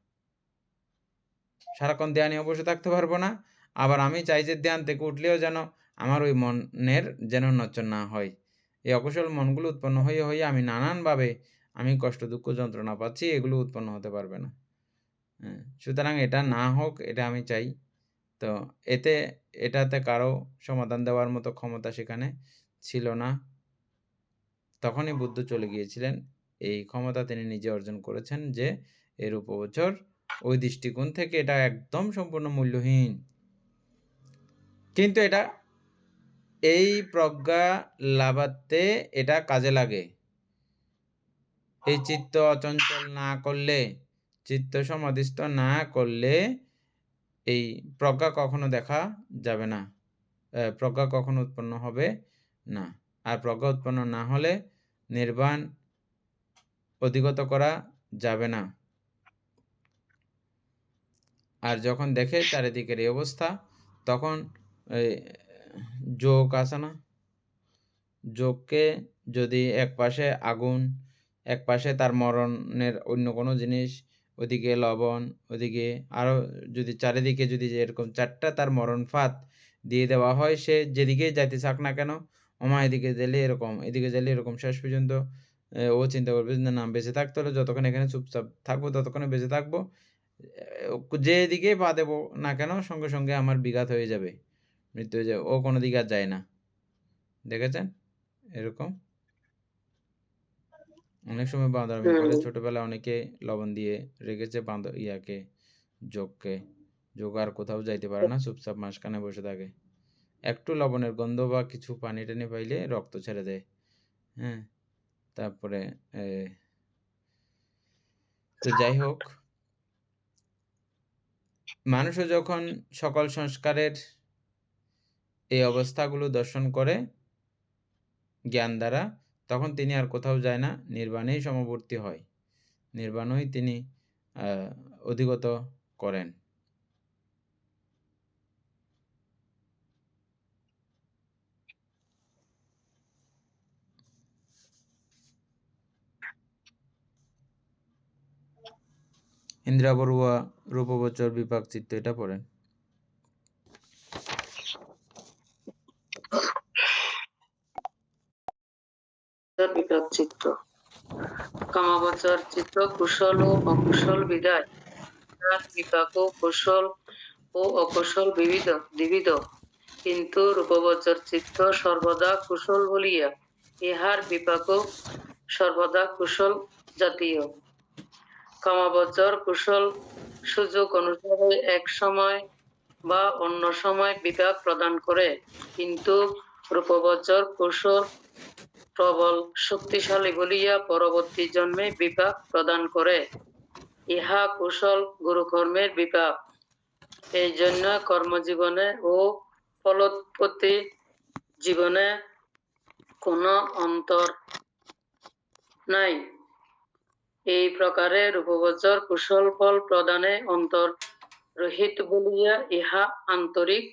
সারাক্ষণ ধ্যানেও বসে থাকতে পারবো না। আবার আমি চাই যে ধ্যান থেকে উঠলেও যেন আমার ওই মনের যেন নচন না হয়। এই অকুশল মনগুলো উৎপন্ন হয়ে হয়ে আমি নানানভাবে আমি কষ্ট দুঃখ যন্ত্রণা পাচ্ছি, এগুলো উৎপন্ন হতে পারবে না। সুতরাং এটা না হোক, এটা আমি চাই। তো এটাতে কারো সমাধান দেওয়ার মতো ক্ষমতা সেখানে ছিল না। তখনই বুদ্ধ চলে গিয়েছিলেন। এই ক্ষমতা তিনি নিজে অর্জন করেছেন যে এর রূপবচর ওই দৃষ্টিকোণ থেকে এটা একদম সম্পূর্ণ মূল্যহীন। কিন্তু এটা এই প্রজ্ঞা লাভাতে এটা কাজে লাগে। এই চিত্ত অচঞ্চল না করলে, চিত্ত সমাধিস্থ না করলে এই প্রজ্ঞা কখনো দেখা যাবে না। প্রজ্ঞা কখনো উৎপন্ন হবে না। আর প্রজ্ঞা উৎপন্ন না হলে নির্বাণ অধিগত করা যাবে না। আর যখন দেখে চারিদিকের এই অবস্থা, তখন যোগ আছে না, যোগকে যদি এক পাশে আগুন, এক পাশে তার মরণের অন্য কোনো জিনিস, ওদিকে লবণ, ওদিকে আরো যদি চারিদিকে যদি এরকম 4টা তার মরণ ফাঁদ দিয়ে দেওয়া হয়, সে যেদিকেই যাইতে চাক না কেন, ওমা এদিকে গেলে এরকম, এদিকে গেলে এরকম, শেষ পর্যন্ত ও চিন্তা করবে যে না, বেঁচে থাকতে হলে যতক্ষণ এখানে চুপচাপ থাকবো ততক্ষণে বেঁচে থাকবো, যেদিকে পা দেবো না কেন সঙ্গে সঙ্গে আমার বিঘাত হয়ে যাবে, মৃত্যু হয়ে যাবে, ও কোনো দিকে আর যায় না। দেখেছেন এরকম অনেক সময় বাঁদরামি করে। ছোটবেলায় অনেকে লবণ দিয়ে রেখেছে ইয়াকে, যোগকে। যোগ আর কোথাও যাইতে পারে না, চুপচাপ মাঝখানে বসে থাকে। একটু লবণের গন্ধ বা কিছু পানি টানি পাইলে রক্ত ছেড়ে দেয়। হ্যাঁ, তারপরে তো যাই হোক, মানুষও যখন সকল সংস্কারের এই অবস্থাগুলো দর্শন করে জ্ঞান দ্বারা, তখন তিনি আর কোথাও যায় না, নির্বাণেই সমবর্তী হয়, নির্বাণই তিনি অধিগত করেন। ইন্দ্রা বড়ুয়া রূপবচর বিপাক চিত্ত, এটা পড়েন। বিপাক চিত্ত, কামাবচর চিত্ত কুশল ও অকুশল বিদায়, বিপাক ও কুশল ও অকুশল দ্বিবিধ, কিন্তু রূপবচর চিত্ত সর্বদা কুশল বলিয়া ইহার বিপাক সর্বদা কুশল জাতীয়। কামাবচর কুশল সুযোগ অনুসারে এক সময় বা অন্য সময় বিপাক প্রদান করে, কিন্তু রূপবচর কুশল প্রবল শক্তিশালী বলিয়া পরবর্তী জন্মে বিপাক প্রদান করে, ইহা কুশল গুরুকর্মের বিপাক। এই জন্য কর্মজীবনে ও ফলোৎপত্তি জীবনে কোনো অন্তর নাই। এই প্রকারে রূপবচর কুশল ফল প্রদানে অন্তর রহিত বলিয়া ইহা আন্তরিক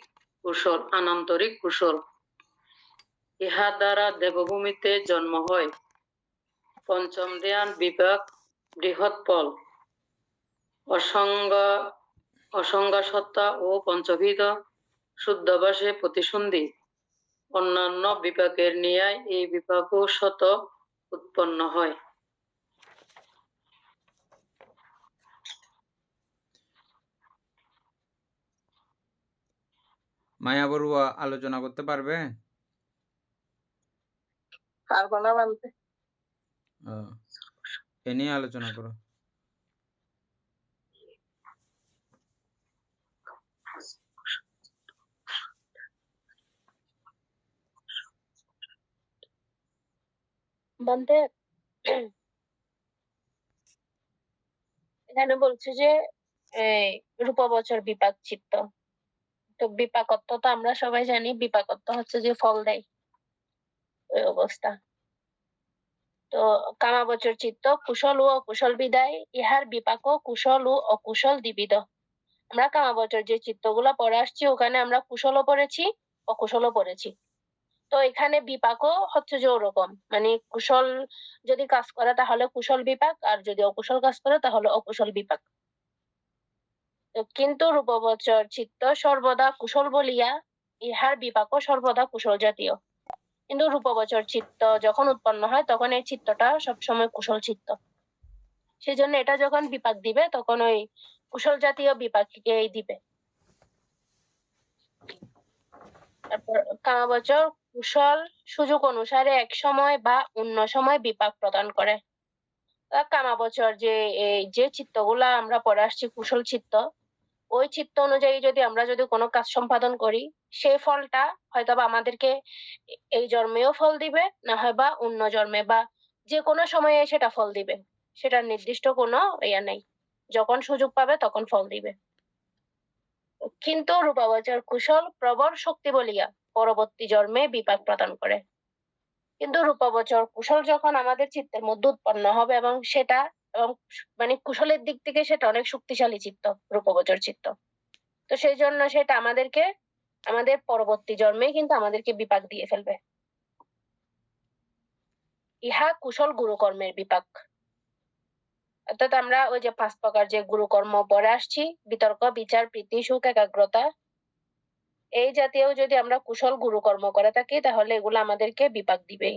কুশল, অনান্তরিক কুশল। ইহা দ্বারা দেবভূমিতে জন্ম হয়। পঞ্চম ধ্যান বিপাক বৃহৎ ফল, অসংজ্ঞা সত্তা ও পঞ্চবিধ শুদ্ধবাসে প্রতিসন্ধি। অন্যান্য বিপাকের ন্যায় এই বিপাকও শত উৎপন্ন হয়। মায়া বড়ুয়া আলোচনা করতে পারবে? পারবো না মানতে। এ নিয়ে আলোচনা করো। বলতে এখানে বলছে যে রূপবচর বিপাক চিত্ত, তো বিপাকত্ব তো আমরা সবাই জানি, বিপাকত্ব হচ্ছে যে ফল দেয় ওই অবস্থা। তো কামাবচর চিত্ত কুশল ও অকুশল বিদায়, ইহার বিপাক কুশল ও অকুশল দ্বিবিধ। আমরা কামাবচর যে চিত্তগুলা পড়ে আসছি, ওখানে আমরা কুশলও পড়েছি অকুশলও পড়েছি। তো এখানে বিপাকও হচ্ছে যে ওরকম, মানে কুশল যদি কাজ করে তাহলে কুশল বিপাক, আর যদি অকুশল কাজ করে তাহলে অকুশল বিপাক। তো কিন্তু রূপবচর চিত্ত সর্বদা কুশল বলিয়া ইহার বিপাকও সর্বদা কুশল জাতীয়। কিন্তু রূপবচর চিত্ত যখন উৎপন্ন হয় তখন এই চিত্তটা সবসময় কুশল চিত্ত, সেই জন্য এটা যখন বিপাক দিবে তখন ওই কুশল জাতীয় বিপাককেই দিবে। তারপর কামাবচর কুশল সুযোগ অনুসারে এক সময় বা অন্য সময় বিপাক প্রদান করে। কামাবচর যে চিত্তগুলা আমরা পড়ে আসছি কুশল চিত্ত, ওই চিত্ত অনুযায়ী যদি আমরা কোনো কাজ সম্পাদন করি, সেই ফলটা হয়তোবা আমাদেরকে এই জন্মেও ফল দিবে, না হয় বা অন্য জন্মে বা যে কোনো সময়ে সেটা ফল দিবে। সেটার নির্দিষ্ট কোনো ইয়া নেই, যখন সুযোগ পাবে তখন ফল দিবে। কিন্তু রূপবচর কুশল প্রবল শক্তি বলিয়া পরবর্তী জন্মে বিপাক প্রদান করে। কিন্তু রূপবচর কুশল যখন আমাদের চিত্তের মধ্যে উৎপন্ন হবে এবং মানে কুশলের দিক থেকে সেটা অনেক শক্তিশালী চিত্ত, রূপবচর চিত্ত। তো সেই জন্য সেটা আমাদের পরবর্তী জন্মে কিন্তু আমাদেরকে বিপাক দিয়ে ফেলবে। ইহা কুশল গুরুকর্মের বিপাক। অর্থাৎ আমরা ওই যে 5 প্রকার যে গুরুকর্ম পরে আসছি, বিতর্ক, বিচার, প্রীতি, সুখ, একাগ্রতা, এই জাতীয় যদি আমরা কুশল গুরুকর্ম করে থাকি তাহলে এগুলো আমাদেরকে বিপাক দিবে।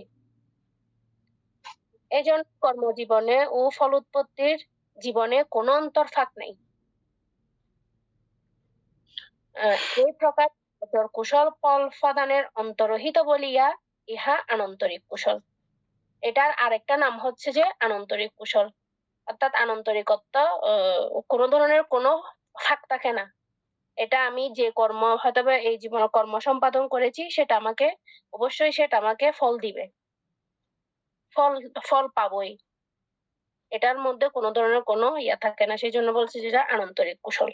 এই জন্য কর্মজীবনে ও ফলোৎপত্তির জীবনে কোনো অন্তর্ফাক নেই। এই প্রকার কুশল ফল প্রদানের অন্তর্হিত বলিয়া ইহা আনন্তরিক কুশল। এটার আরেকটা নাম হচ্ছে যে আনন্তরিক কুশল। অর্থাৎ আনন্তরিকত্ব কোনো ধরনের কোনো ফাঁক থাকে না। এটা আমি যে কর্ম হয়তো এই জীবনে কর্ম সম্পাদন করেছি সেটা আমাকে ফল দিবে, ফল পাবই। এটার মধ্যে কোনো ধরনের কোনো ইয়া থাকে না, সেই জন্য বলছি যেটা আনন্তরিক কুশল।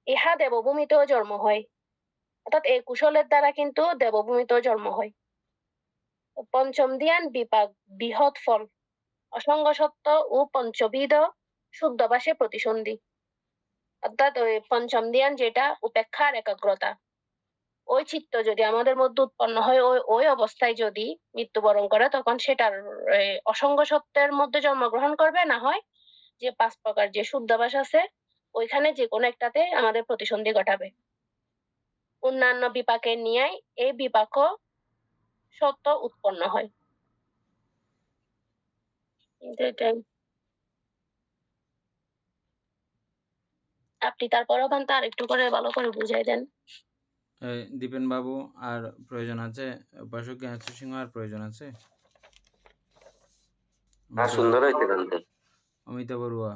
ইহা দেবভূমিতেও জন্ম হয়, অর্থাৎ এই কুশলের দ্বারা কিন্তু দেবভূমিতেও জন্ম হয়। পঞ্চম ধ্যান বিপাক বৃহৎ ফল, অসঙ্গ সত্য ও পঞ্চবিধ শুদ্ধবাসে প্রতিসন্ধি। অর্থাৎ ওই পঞ্চম ধ্যান যেটা উপেক্ষার একাগ্রতা, ওই চিত্ত যদি আমাদের মধ্যে উৎপন্ন হয়, ওই অবস্থায় যদি মৃত্যুবরণ করে তখন সেটার অসঙ্গ সত্যের মধ্যে জন্মগ্রহণ করবে, না হয় যে 5 প্রকার যে শুদ্ধবাস আছে ওইখানে যে কোনো একটাতে আমাদের প্রতিসন্ধি ঘটাবে। অন্যান্য বিপাকের নিয়ে এই বিপাকও সত্য উৎপন্ন হয়। আপনি তারপরেও ভান্তা আর একটু করে ভালো করে বুঝাই দেন। দীপেন বাবু আর প্রয়োজন আছে? উপাসক জ্ঞানেশ্বর সিংহ আর প্রয়োজন আছে? সুন্দর হয়েছে জানতে। অমিতা বড়ুয়া।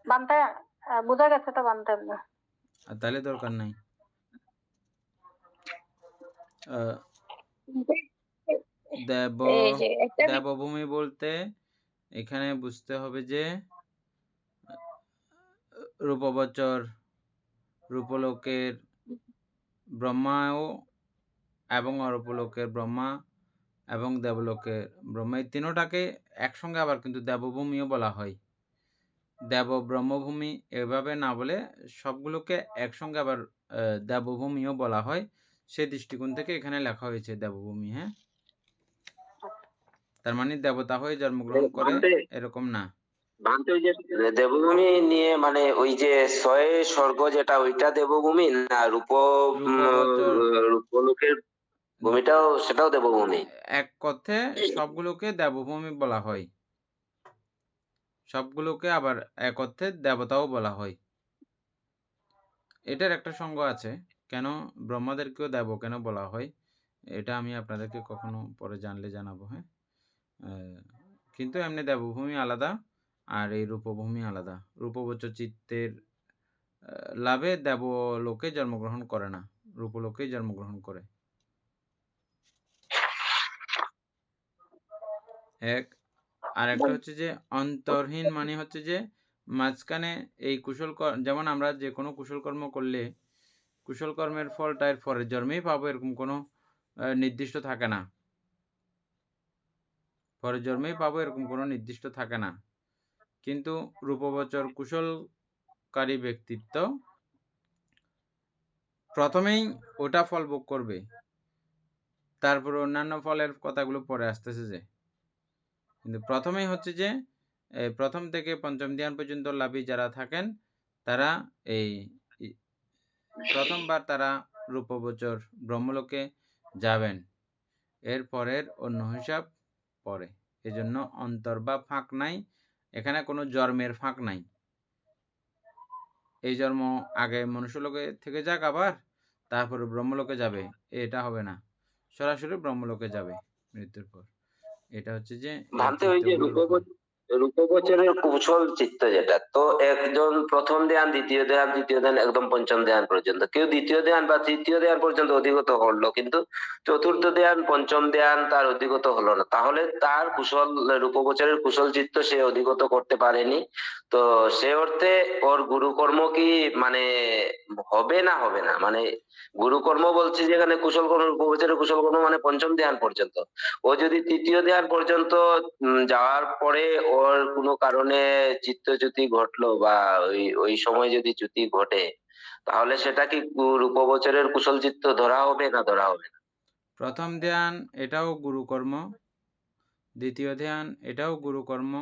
বানতে বুঝা গেছে তো বানতে আর তাহলে দরকার নাই। দেবভূমি বলতে এখানে বুঝতে হবে যে রূপবচর, রূপলোকের ব্রহ্মাও এবং অরূপলোকের ব্রহ্মা এবং দেবলোকের ব্রহ্মা, এই তিনটাকে একসঙ্গে আবার কিন্তু দেবভূমিও বলা হয়। দেব ব্রহ্মভূমি এভাবে না বলে সবগুলোকে একসঙ্গে আবার দেবভূমিও বলা হয়, সেই দৃষ্টিকোণ থেকে এখানে লেখা হয়েছে দেবভূমি। হ্যাঁ, তার মানে দেবতা হয়ে জন্মগ্রহণ করে এরকম না। ভান্তে ওই যে দেবভূমি নিয়ে মানে ওই যে 6 স্বর্গ যেটা ওইটা দেবভূমি না রূপলোকের ভূমিটাও সেটাও দেবভূমি? এক কথা সবগুলোকে দেবভূমি বলা হয়, সবগুলোকে আবার এক অর্থে দেবতাও বলা হয়। এটার একটা সঙ্গ আছে, কেন ব্রহ্মাদেরকেও দেব কেন বলা হয় এটা আমি আপনাদেরকে কখনো পরে জানলে জানাবো। হ্যাঁ, কিন্তু এমনি দেবভূমি আলাদা আর এই রূপভূমি আলাদা। রূপবচর চিত্তের লাভে দেবলোকে জন্মগ্রহণ করে না, রূপলোকেই জন্মগ্রহণ করে। আর একটা হচ্ছে যে অন্তরহীন, মানে হচ্ছে যে মাঝখানে এই যেমন আমরা যে কোনো কুশল কর্ম করলে কুশল কর্মের ফলটা এর পরের জন্মেই পাবো এরকম কোনো নির্দিষ্ট থাকে না, পরের জন্মেই পাবো এরকম কোনো নির্দিষ্ট থাকে না। কিন্তু রূপবচর কুশলকারী ব্যক্তিত্ব প্রথমেই ওটা ফল ভোগ করবে, তারপর অন্যান্য ফলের কথাগুলো পরে আসতেছে যে, কিন্তু প্রথমেই হচ্ছে যে প্রথম থেকে পঞ্চম ধ্যান পর্যন্ত লাভী যারা থাকেন তারা এই প্রথমবার তারা রূপবচর ব্রহ্মলোকে যাবেন, এর পরের অন্য হিসাব পরে। এজন্য অন্তর বা ফাঁক নাই, এখানে কোনো জন্মের ফাঁক নাই। এই জন্ম আগে মনুষ্যলোকে থেকে যাক আবার তারপরে ব্রহ্মলোকে যাবে, এটা হবে না, সরাসরি ব্রহ্মলোকে যাবে মৃত্যুর পর। এটা হচ্ছে যে ভান্তে ওই যে রূপগোচরের কুশল চিত্ত যেটা, তো একজন প্রথম ধ্যান, দ্বিতীয় ধ্যান, তৃতীয় ধ্যান, একদম পঞ্চম ধ্যান পর্যন্ত, কেউ দ্বিতীয় ধ্যান বা তৃতীয় ধ্যান পর্যন্ত অধিগত হলো, কিন্তু চতুর্থ ধ্যান, পঞ্চম ধ্যান তার অধিগত হলো না, তাহলে তার কুশল রূপগোচরের কুশল চিত্ত সে অধিগত করতে পারেনি। তো সে অর্থে ওর গুরুকর্ম কি মানে হবে না হবে না, মানে গুরুকর্ম বলছি যেখানে কুশল কর্ম, রূপগোচরের কুশল কর্ম মানে পঞ্চম ধ্যান পর্যন্ত। ও যদি তৃতীয় ধ্যান পর্যন্ত যাওয়ার পরে ওর কোনো কারণে চিত্তচ্যুতি ঘটলো বা ওই ওই সময় যদি চ্যুতি ঘটে, তাহলে সেটা কি রূপগোচরের কুশল চিত্ত ধরা হবে না ধরা হবে না? প্রথম ধ্যান এটাও গুরুকর্ম, দ্বিতীয় ধ্যান এটাও গুরুকর্ম,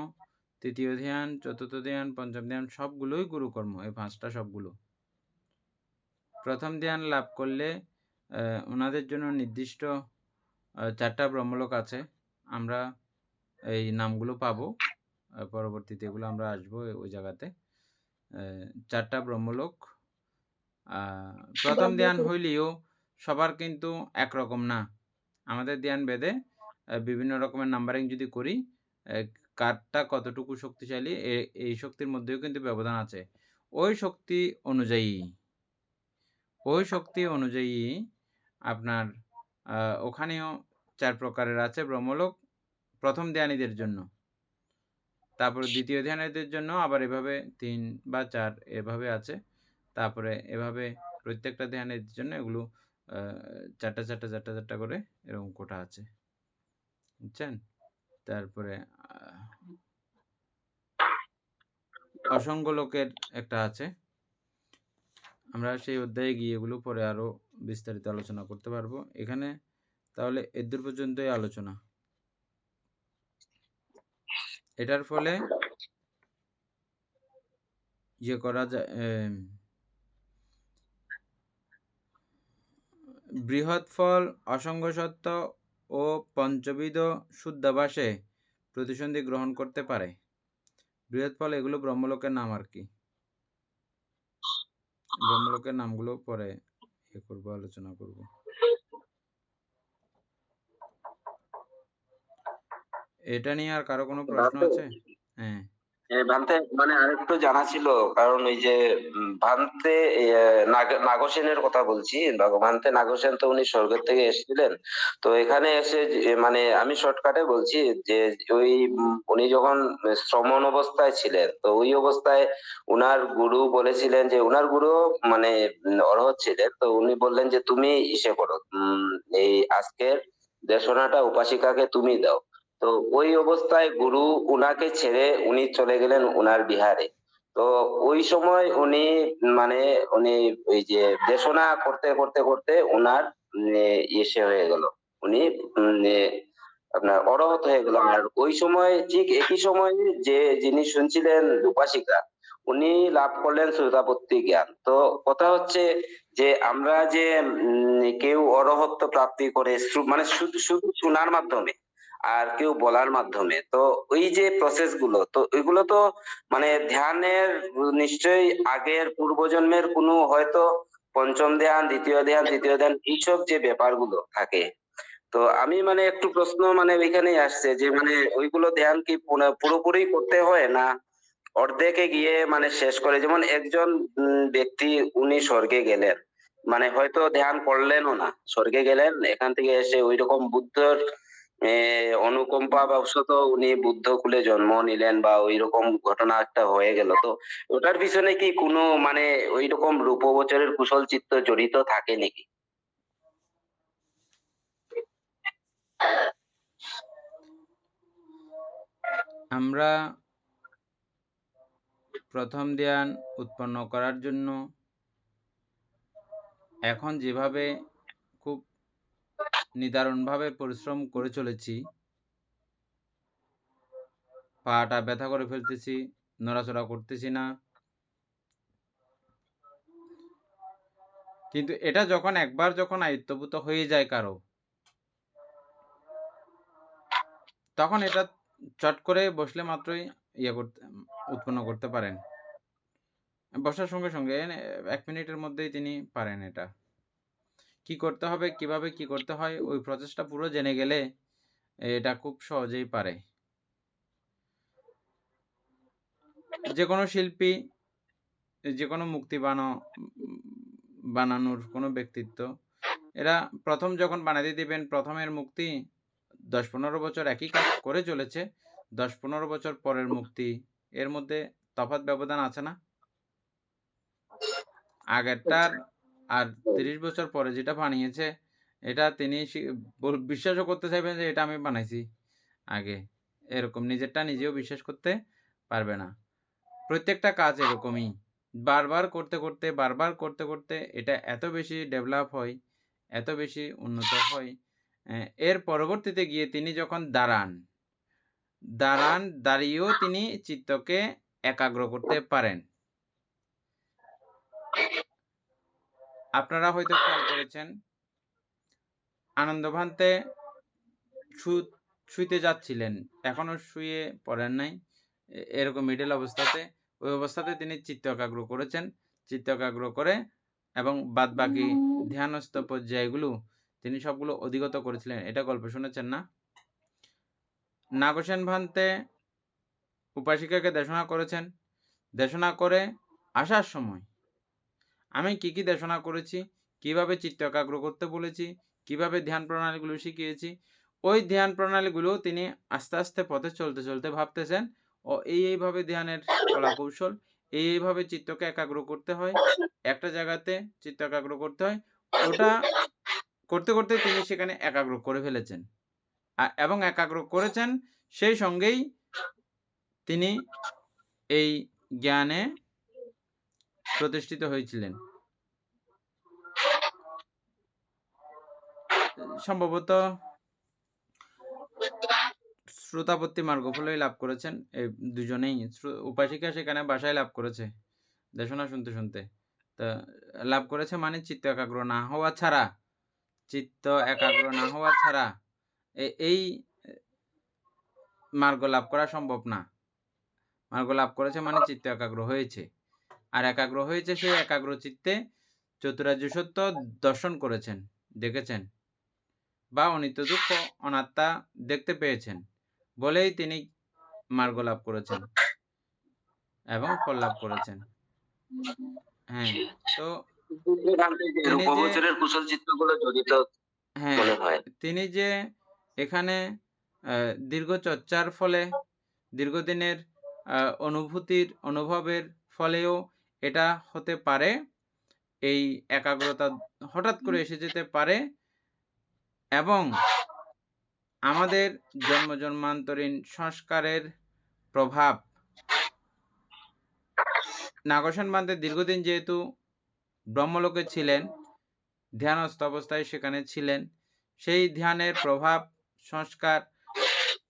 তৃতীয় ধ্যান, চতুর্থ ধ্যান, পঞ্চম ধ্যান সবগুলোই গুরুকর্ম, এই 5টা সবগুলো। প্রথম ধ্যান লাভ করলে ওনাদের জন্য নির্দিষ্ট 4টা ব্রহ্মলোক আছে, আমরা এই নামগুলো পাবো পরবর্তীতে, এগুলো আমরা আসবো ওই জায়গাতে। 4টা ব্রহ্মলোক। প্রথম ধ্যান হইলেও সবার কিন্তু একরকম না, আমাদের ধ্যান বেদে বিভিন্ন রকমের নাম্বারিং যদি করি, কারটা কতটুকু শক্তিশালী এই শক্তির মধ্যেও কিন্তু ব্যবধান আছে। ওই শক্তি অনুযায়ী আপনার ওখানেও 4 প্রকারের আছে ব্রহ্মলোক প্রথম ধ্যানীদের জন্য, তারপরে দ্বিতীয় ধ্যানীদের জন্য আবার এভাবে 3 বা 4 এভাবে আছে, তারপরে এভাবে প্রত্যেকটা ধ্যানের জন্য এগুলো 4টা করে এরকম কোটা আছে, বুঝছেন? তারপরে অসংখ্য লোকের একটা আছে, আমরা সেই অধ্যায়ে গিয়ে এগুলো পরে আরো বিস্তারিত আলোচনা করতে পারবো। এখানে তাহলে এদূর পর্যন্তই আলোচনা। এটার ফলে ইয়ে করা যায়, বৃহৎ ফল, অসংখ্য সত্য ও পঞ্চবিধ শুদ্ধাভাসে প্রতিসন্ধি গ্রহণ করতে পারে। বৃহৎ ফল এগুলো ব্রহ্মলোকের নাম আর কি, ব্রহ্মলোকের নামগুলো পরে করবো, আলোচনা করব। এটা নিয়ে আর কারো কোনো প্রশ্ন আছে? হ্যাঁ ভান্তে মানে আরেকটু জানা ছিল, কারণ ওই যে ভান্তে নাগসেনের কথা বলছি, ভান্তে নাগসেন তো উনি স্বর্গের থেকে এসেছিলেন, তো এখানে এসে মানে আমি শর্টকাটে বলছি যে ওই উনি যখন শ্রমণ অবস্থায় ছিলেন, তো ওই অবস্থায় উনার গুরু বলেছিলেন যে, উনার গুরু মানে অরহত ছিলেন, তো উনি বললেন যে তুমি ইসে করো, এই আজকের দেশনাটা উপাসিকাকে তুমি দাও। তো ওই অবস্থায় গুরু উনাকে ছেড়ে উনি চলে গেলেন উনার বিহারে। তো ওই সময় উনি মানে উনি ওই যে দেশনা করতে করতে করতে উনার ইসে হয়ে গেল, উনি আপনার অরহত হয়ে গেল। আর ওই সময় ঠিক একই সময় যে যিনি শুনছিলেন উপাসিকা, উনি লাভ করলেন শ্রোতাপত্তি জ্ঞান। তো কথা হচ্ছে যে আমরা যে কেউ অরহত্ব প্রাপ্তি করে মানে শুধু শুধু শোনার মাধ্যমে, আর কেউ বলার মাধ্যমে, তো ওই যে প্রসেস গুলো, তো ওইগুলো তো মানে ধ্যানের নিশ্চয়ই আগের পূর্বজন্মের কোনো হয়তো পঞ্চম ধ্যান, দ্বিতীয় ধ্যান, তৃতীয় ধ্যান, এইসব যে ব্যাপারগুলো থাকে। তো আমি মানে একটু প্রশ্ন মানে ওইখানেই আসছে যে মানে ওইগুলো ধ্যান কি পুরোপুরি করতে হয় না অর্ধেকে গিয়ে মানে শেষ করে? যেমন একজন ব্যক্তি উনি স্বর্গে গেলেন, মানে হয়তো ধ্যান করলেনও না, স্বর্গে গেলেন, এখান থেকে এসে ওই রকম বুদ্ধর অনুকম্পা বশত উনি বুদ্ধ কুলে জন্ম নিলেন বা ওই রকম ঘটনা একটা হয়ে গেল, তো ওটার পিছনে কি কোনো মানে ওই রকম রূপগোচরের কুশল চিত্ত জড়িত থাকে নাকি? আমরা প্রথম ধ্যান উৎপন্ন করার জন্য এখন যেভাবে খুব নিদারুণভাবে পরিশ্রম করে চলেছি, পাটা ব্যথা করে ফেলতেছি, নড়াচড়া করতেছি না, কিন্তু এটা যখন একবার যখন আয়ত্তভূত হয়ে যায় কারো, তখন এটা চট করে বসলে মাত্রই উৎপন্ন করতে পারেন, বসার সঙ্গে সঙ্গে 1 মিনিটের মধ্যেই তিনি পারেন। এটা কি করতে হবে, কিভাবে কি করতে হয়, ওই প্রসেসটা পুরো জেনে গেলে এটা খুব সহজেই পারে। যে কোনো শিল্পী, যে কোনো মুক্তি বানানোর কোনো ব্যক্তিত্ব, এরা প্রথম যখন বানাতে দিবেন, প্রথমের মুক্তি 10-15 বছর একই কাজ করে চলেছে, 10-15 বছর পরের মুক্তি, এর মধ্যে তফাৎ ব্যবধান আছে না? আগেরটার আর 30 বছর পরে যেটা বানিয়েছে, এটা তিনি বিশ্বাসও করতে চাইবেন যে এটা আমি বানাইছি আগে, এরকম নিজেরটা নিজেও বিশ্বাস করতে পারবে না। প্রত্যেকটা কাজ এরকমই, বারবার করতে করতে এটা এত বেশি ডেভেলপ হয়, এত বেশি উন্নত হয়, এর পরবর্তীতে গিয়ে তিনি যখন দাঁড়িয়েও তিনি চিত্তকে একাগ্র করতে পারেন। আপনারা হয়তো খেয়াল করেছেন, আনন্দভান্তে শুইতে যাচ্ছিলেন, এখনো শুয়ে পড়েন নাই, এরকম মিডল অবস্থাতে, ওই অবস্থাতে তিনি চিত্ত একাগ্র করেছেন, চিত্ত একাগ্র করে এবং বাদবাকি ধ্যানস্থ পর্যায়গুলো তিনি সবগুলো অধিগত করেছিলেন। এটা গল্প শুনেছেন না? নাগসেন ভান্তে উপাসিকাকে দেশনা করেছেন, দেশনা করে আসার সময় আমি কি দেশনা করেছি, কিভাবে চিত্ত একাগ্র করতে বলেছি, কিভাবে ধ্যান প্রণালীগুলো শিখিয়েছি, ওই ধ্যান প্রণালীগুলো তিনি আস্তে আস্তে পথে চলতে ভাবতেছেন, ও এইভাবে ধ্যানের কলা কৌশল, এইভাবে চিত্তকে একাগ্র করতে হয়, একটা জায়গাতে চিত্ত একাগ্র করতে হয়, ওটা করতে করতে তিনি সেখানে একাগ্র করে ফেলেছেন, এবং একাগ্র করেছেন, সেই সঙ্গেই তিনি এই জ্ঞানে প্রতিষ্ঠিত হয়েছিলেন। সম্ভবত শ্রোতাপত্তি মার্গফলই লাভ করেছেন এই দুজনেই। উপাসিকা সেখানে বাসায় লাভ করেছে দেশনা শুনতে শুনতে, তা লাভ করেছে মানে চিত্ত একাগ্র না হওয়া ছাড়া এই মার্গ লাভ করা সম্ভব না। মার্গ লাভ করেছে মানে চিত্ত একাগ্র হয়েছে, আর একাগ্র হয়েছে, সেই একাগ্র চিত্তে চতুরার্য সত্য দর্শন করেছেন, দেখেছেন, বা অনিত্য দুঃখ অনাত্মা দেখতে পেয়েছেন বলেই তিনি মার্গ লাভ করেছেন এবং ফল লাভ করেছেন। হ্যাঁ, তো তিনি যে এখানে দীর্ঘ চর্চার ফলে, দীর্ঘদিনের অনুভবের ফলেও এটা হতে পারে, এই একাগ্রতা হঠাৎ করে এসে যেতে পারে, এবং আমাদের জন্মান্তরীণ সংস্কারের প্রভাব। নাগসেন ভান্তে দীর্ঘদিন যেহেতু ব্রহ্মলোকে ছিলেন, ধ্যানস্থ অবস্থায় সেখানে ছিলেন, সেই ধ্যানের প্রভাব, সংস্কার,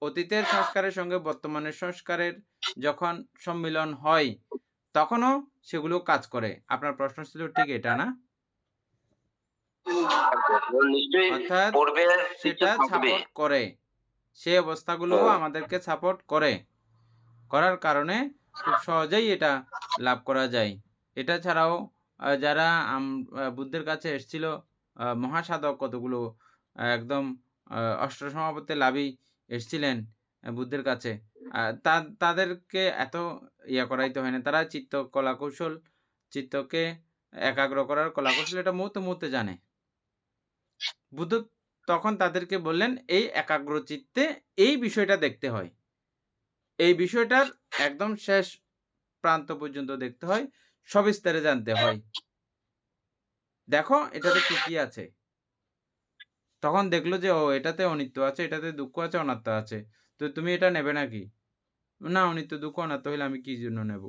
অতীতের সংস্কারের সঙ্গে বর্তমানের সংস্কারের যখন সম্মিলন হয়, তখনও সেগুলো কাজ করে। আপনার প্রশ্ন ছিল ঠিক এটা না? অর্থাৎ সেটা সাপোর্ট করে, সেই অবস্থাগুলো আমাদেরকে সাপোর্ট করার কারণে খুব সহজেই এটা লাভ করা যায়। এটা ছাড়াও যারা বুদ্ধের কাছে এসেছিল, মহাসাধক কতগুলো একদম অষ্টসমাপত্তি লাভী এসেছিলেন বুদ্ধের কাছে, তাদেরকে এত করাইতে হয় না, তারা চিত্তকে একাগ্র করার কলাকৌশল এটা মুহূর্তে জানে। বুদ্ধ তখন তাদেরকে বললেন, এই একাগ্র চিত্তে এই বিষয়টা দেখতে হয়, এই বিষয়টার একদম শেষ প্রান্ত পর্যন্ত দেখতে হয়, সবিস্তারে জানতে হয়, দেখো এটাতে কি আছে। তখন দেখলো যে এটাতে অনিত্য আছে, এটাতে দুঃখ আছে, অনাত্ম আছে, তো তুমি এটা নেবে নাকি? না, অনিত্য দুঃখ অনাত্ম হইলে আমি কি জন্য নেব?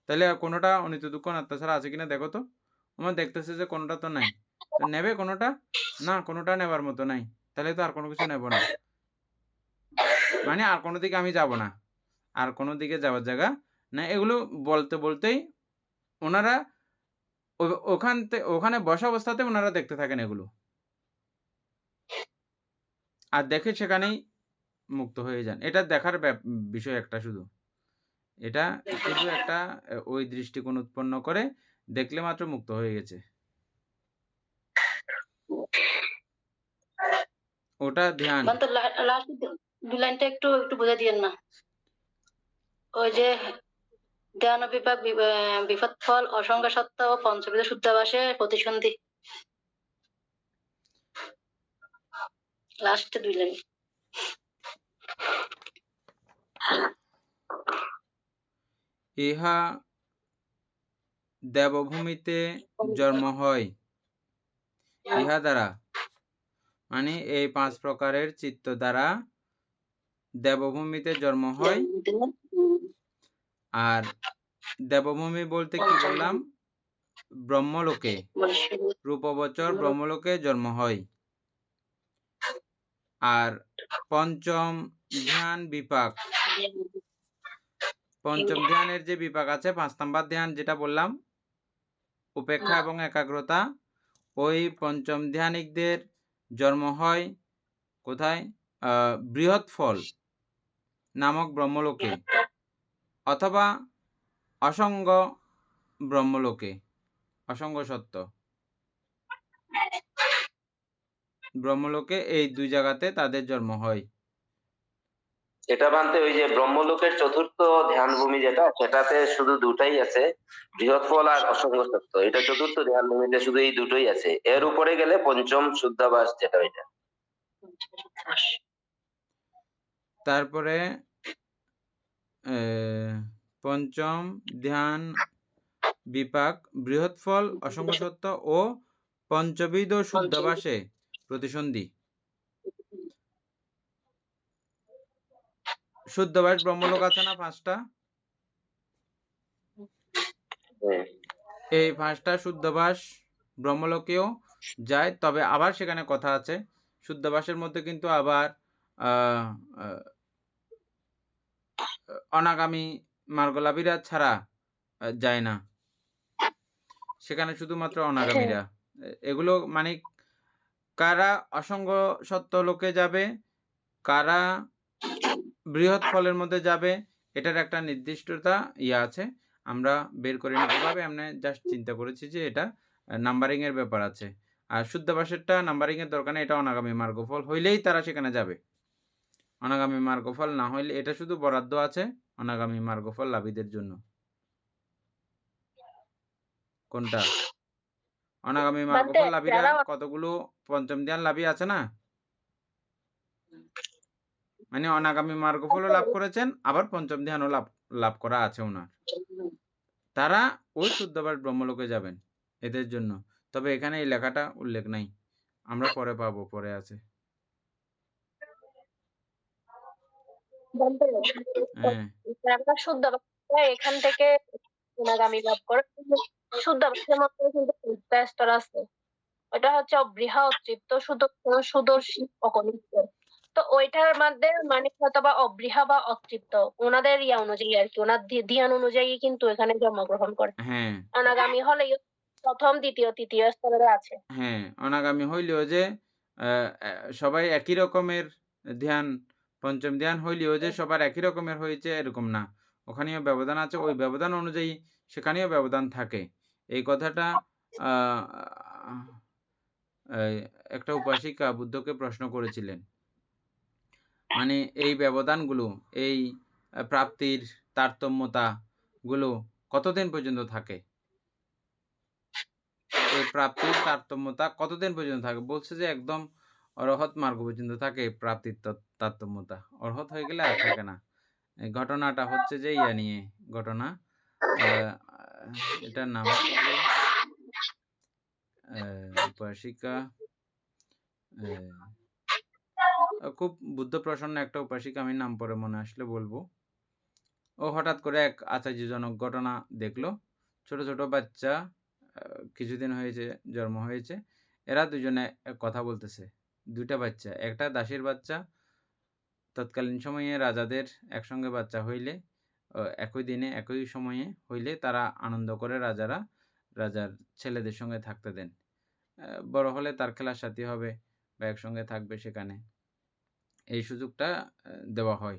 তাহলে কোনোটা অনিত্য দুঃখ অনাত্ম ছাড়া আছে কিনা দেখো তো। আমার দেখতেছে যে কোনোটা তো নাই, তো নেবে কোনোটা? না, কোনোটা নেবার মতো নাই, তাহলে তো আর কোনো কিছু নেব না, মানে আর কোনো দিকে আমি যাব না, আর কোনো দিকে যাওয়ার জায়গা না। এগুলো বলতেই ওনারা ওখানে বসা অবস্থাতে ওনারা দেখতে থাকেন এগুলো, আর দেখে সেখানেই মুক্ত হয়ে যান। এটা দেখার বিষয় একটা, শুধু এটা শুধু একটা ওই দৃষ্টিকোণ উৎপন্ন করে দেখলে মাত্র মুক্ত হয়ে গেছে, ওটা ধ্যান। লাস্ট দু লাইনটা একটু বুঝা দিয়েন না। ওই যে ধ্যান বিপাক বিপদ ফল অসংখ্য সত্তা ও পঞ্চবিধ শুদ্ধাবাসে প্রতিসন্ধি। লাস্টে 2 লাইন। ইহা দেবভূমিতে জন্ম হয়। ইহা দ্বারা মানে এই 5 প্রকারের চিত্ত দ্বারা দেবভূমিতে জন্ম হয়। আর দেবভূমি বলতে কি বললাম? ব্রহ্মলোকে, রূপবচর ব্রহ্মলোকে জন্ম হয়। আর পঞ্চম ধ্যান বিপাক, পঞ্চম ধ্যানের যে বিপাক আছে 5 নাম্বার ধ্যান যেটা বললাম উপেক্ষা এবং একাগ্রতা, ওই পঞ্চম ধ্যানিকদের জন্ম হয় কোথায়? বৃহৎ ফল নামক ব্রহ্মলোকে অথবা অসঙ্গ ব্রহ্মলোকে, অসঙ্গ সত্য ব্রহ্মলোকে, এই 2 জায়গাতে তাদের জন্ম হয়। এটা বানতে ওই যে ব্রহ্মলোকের চতুর্থ ধ্যান ভূমি যেটা, সেটাতে শুধু দুটাই আছে, বৃহৎ ফল আর অসংগ সত্য। এটা চতুর্থ ধ্যান ভূমিতে শুধু এই দুটোই আছে। এর উপরে গেলে পঞ্চম শুদ্ধাবাস যেটা, ওইটা। তারপরে পঞ্চম ধ্যান বিপাক বৃহৎ ফল অসংগ সত্য ও পঞ্চবিধ শুদ্ধাবাসে প্রতিসন্ধি। শুদ্ধবাস ব্রহ্মলোক আছে না 5টা? এই 5টা শুদ্ধবাস ব্রহ্মলোকেও যায়, তবে আবার সেখানে কথা আছে। শুদ্ধবাসের মধ্যে কিন্তু আবার অনাগামী মার্গলাভীরা ছাড়া যায় না, সেখানে শুধুমাত্র অনাগামীরা। এগুলো মানে কারা অসঙ্গ সত্য লোকে যাবে, কারা বৃহৎ ফলের মধ্যে যাবে, এটার একটা নির্দিষ্টতা আছে, আমরা বের করি না ওভাবে। আমরা জাস্ট চিন্তা করেছি যে এটা নাম্বারিং এর ব্যাপার আছে। আর শুদ্ধবাসেরটা নাম্বারিং এর দরকার নেই, এটা অনাগামী মার্গফল হইলেই তারা সেখানে যাবে। অনাগামী মার্গফল না হইলে, এটা শুধু বরাদ্দ আছে অনাগামী মার্গফল লাভীদের জন্য। কোনটা? অনাগামী মার্গফল লাভীরা কতগুলো পঞ্চম ধ্যান লাভী আছে না, মানে অনাগামী মার্গফলও লাভ করেছেন, আবার পঞ্চম ধ্যানও লাভ করা আছে ওনার। তারা ওই শুদ্ধবাস ব্রহ্মলোকে যাবেন এদের জন্য। তবে এখানে এই লেখাটা উল্লেখ নাই, আমরা পরে পাবো, পরে আছে। এখান থেকে অনাগামী লাভ করে। শুদ্ধাবাসের মধ্যে কিন্তু 5টা স্তর আছে। ওটা হচ্ছে বৃহৎ চিত্ত, সুদর্শী, অকনিষ্ঠ। তো ওইটার মধ্যে মানে হয়তোবা অবৃহা বা অচিত্ত ওনাদের অনুযায়ী আর কি, ওনার ধ্যান অনুযায়ী কিন্তু এখানে জন্মগ্রহণ করে। হ্যাঁ, অনাগামী হলে প্রথম, দ্বিতীয়, তৃতীয় স্তরে আছে। হ্যাঁ, অনাগামী হইলেও যে সবাই একই রকমের ধ্যান, পঞ্চম ধ্যান হইলেও যে সবার একই রকমের হয়েছে এরকম না, ওখানেও ব্যবধান আছে। ওই ব্যবধান অনুযায়ী সেখানেও ব্যবধান থাকে। এই কথাটা একটা উপাসিকা বুদ্ধকে প্রশ্ন করেছিলেন, মানে এই ব্যবধানগুলো, এই প্রাপ্তির তারতম্যতা গুলো কতদিন পর্যন্ত থাকে? এই প্রাপ্তির তারতম্যতা কতদিন পর্যন্ত থাকে? বলছে যে একদম অরহত মার্গ পর্যন্ত থাকে প্রাপ্তির তারতম্যতা। অরহত হয়ে গেলে আর থাকে না। এই ঘটনাটা হচ্ছে যে নিয়ে ঘটনা, এটার নাম হচ্ছে যে উপাসিকা, খুব বুদ্ধ প্রসন্ন একটা উপাসিকা, আমি নাম পরে মনে আসলে বলবো। ও হঠাৎ করে এক আশ্চর্যজনক ঘটনা দেখলো। ছোট ছোট বাচ্চা, কিছুদিন হয়েছে জন্ম হয়েছে, এরা দুজনে কথা বলতেছে। 2টা বাচ্চা, একটা দাসীর বাচ্চা। তৎকালীন সময়ে রাজাদের একসঙ্গে বাচ্চা হইলে, একই দিনে একই সময়ে হইলে তারা আনন্দ করে, রাজারা রাজার ছেলেদের সঙ্গে থাকতে দেন। বড় হলে তার খেলার সাথী হবে বা একসঙ্গে থাকবে, সেখানে এই সুযোগটা দেওয়া হয়।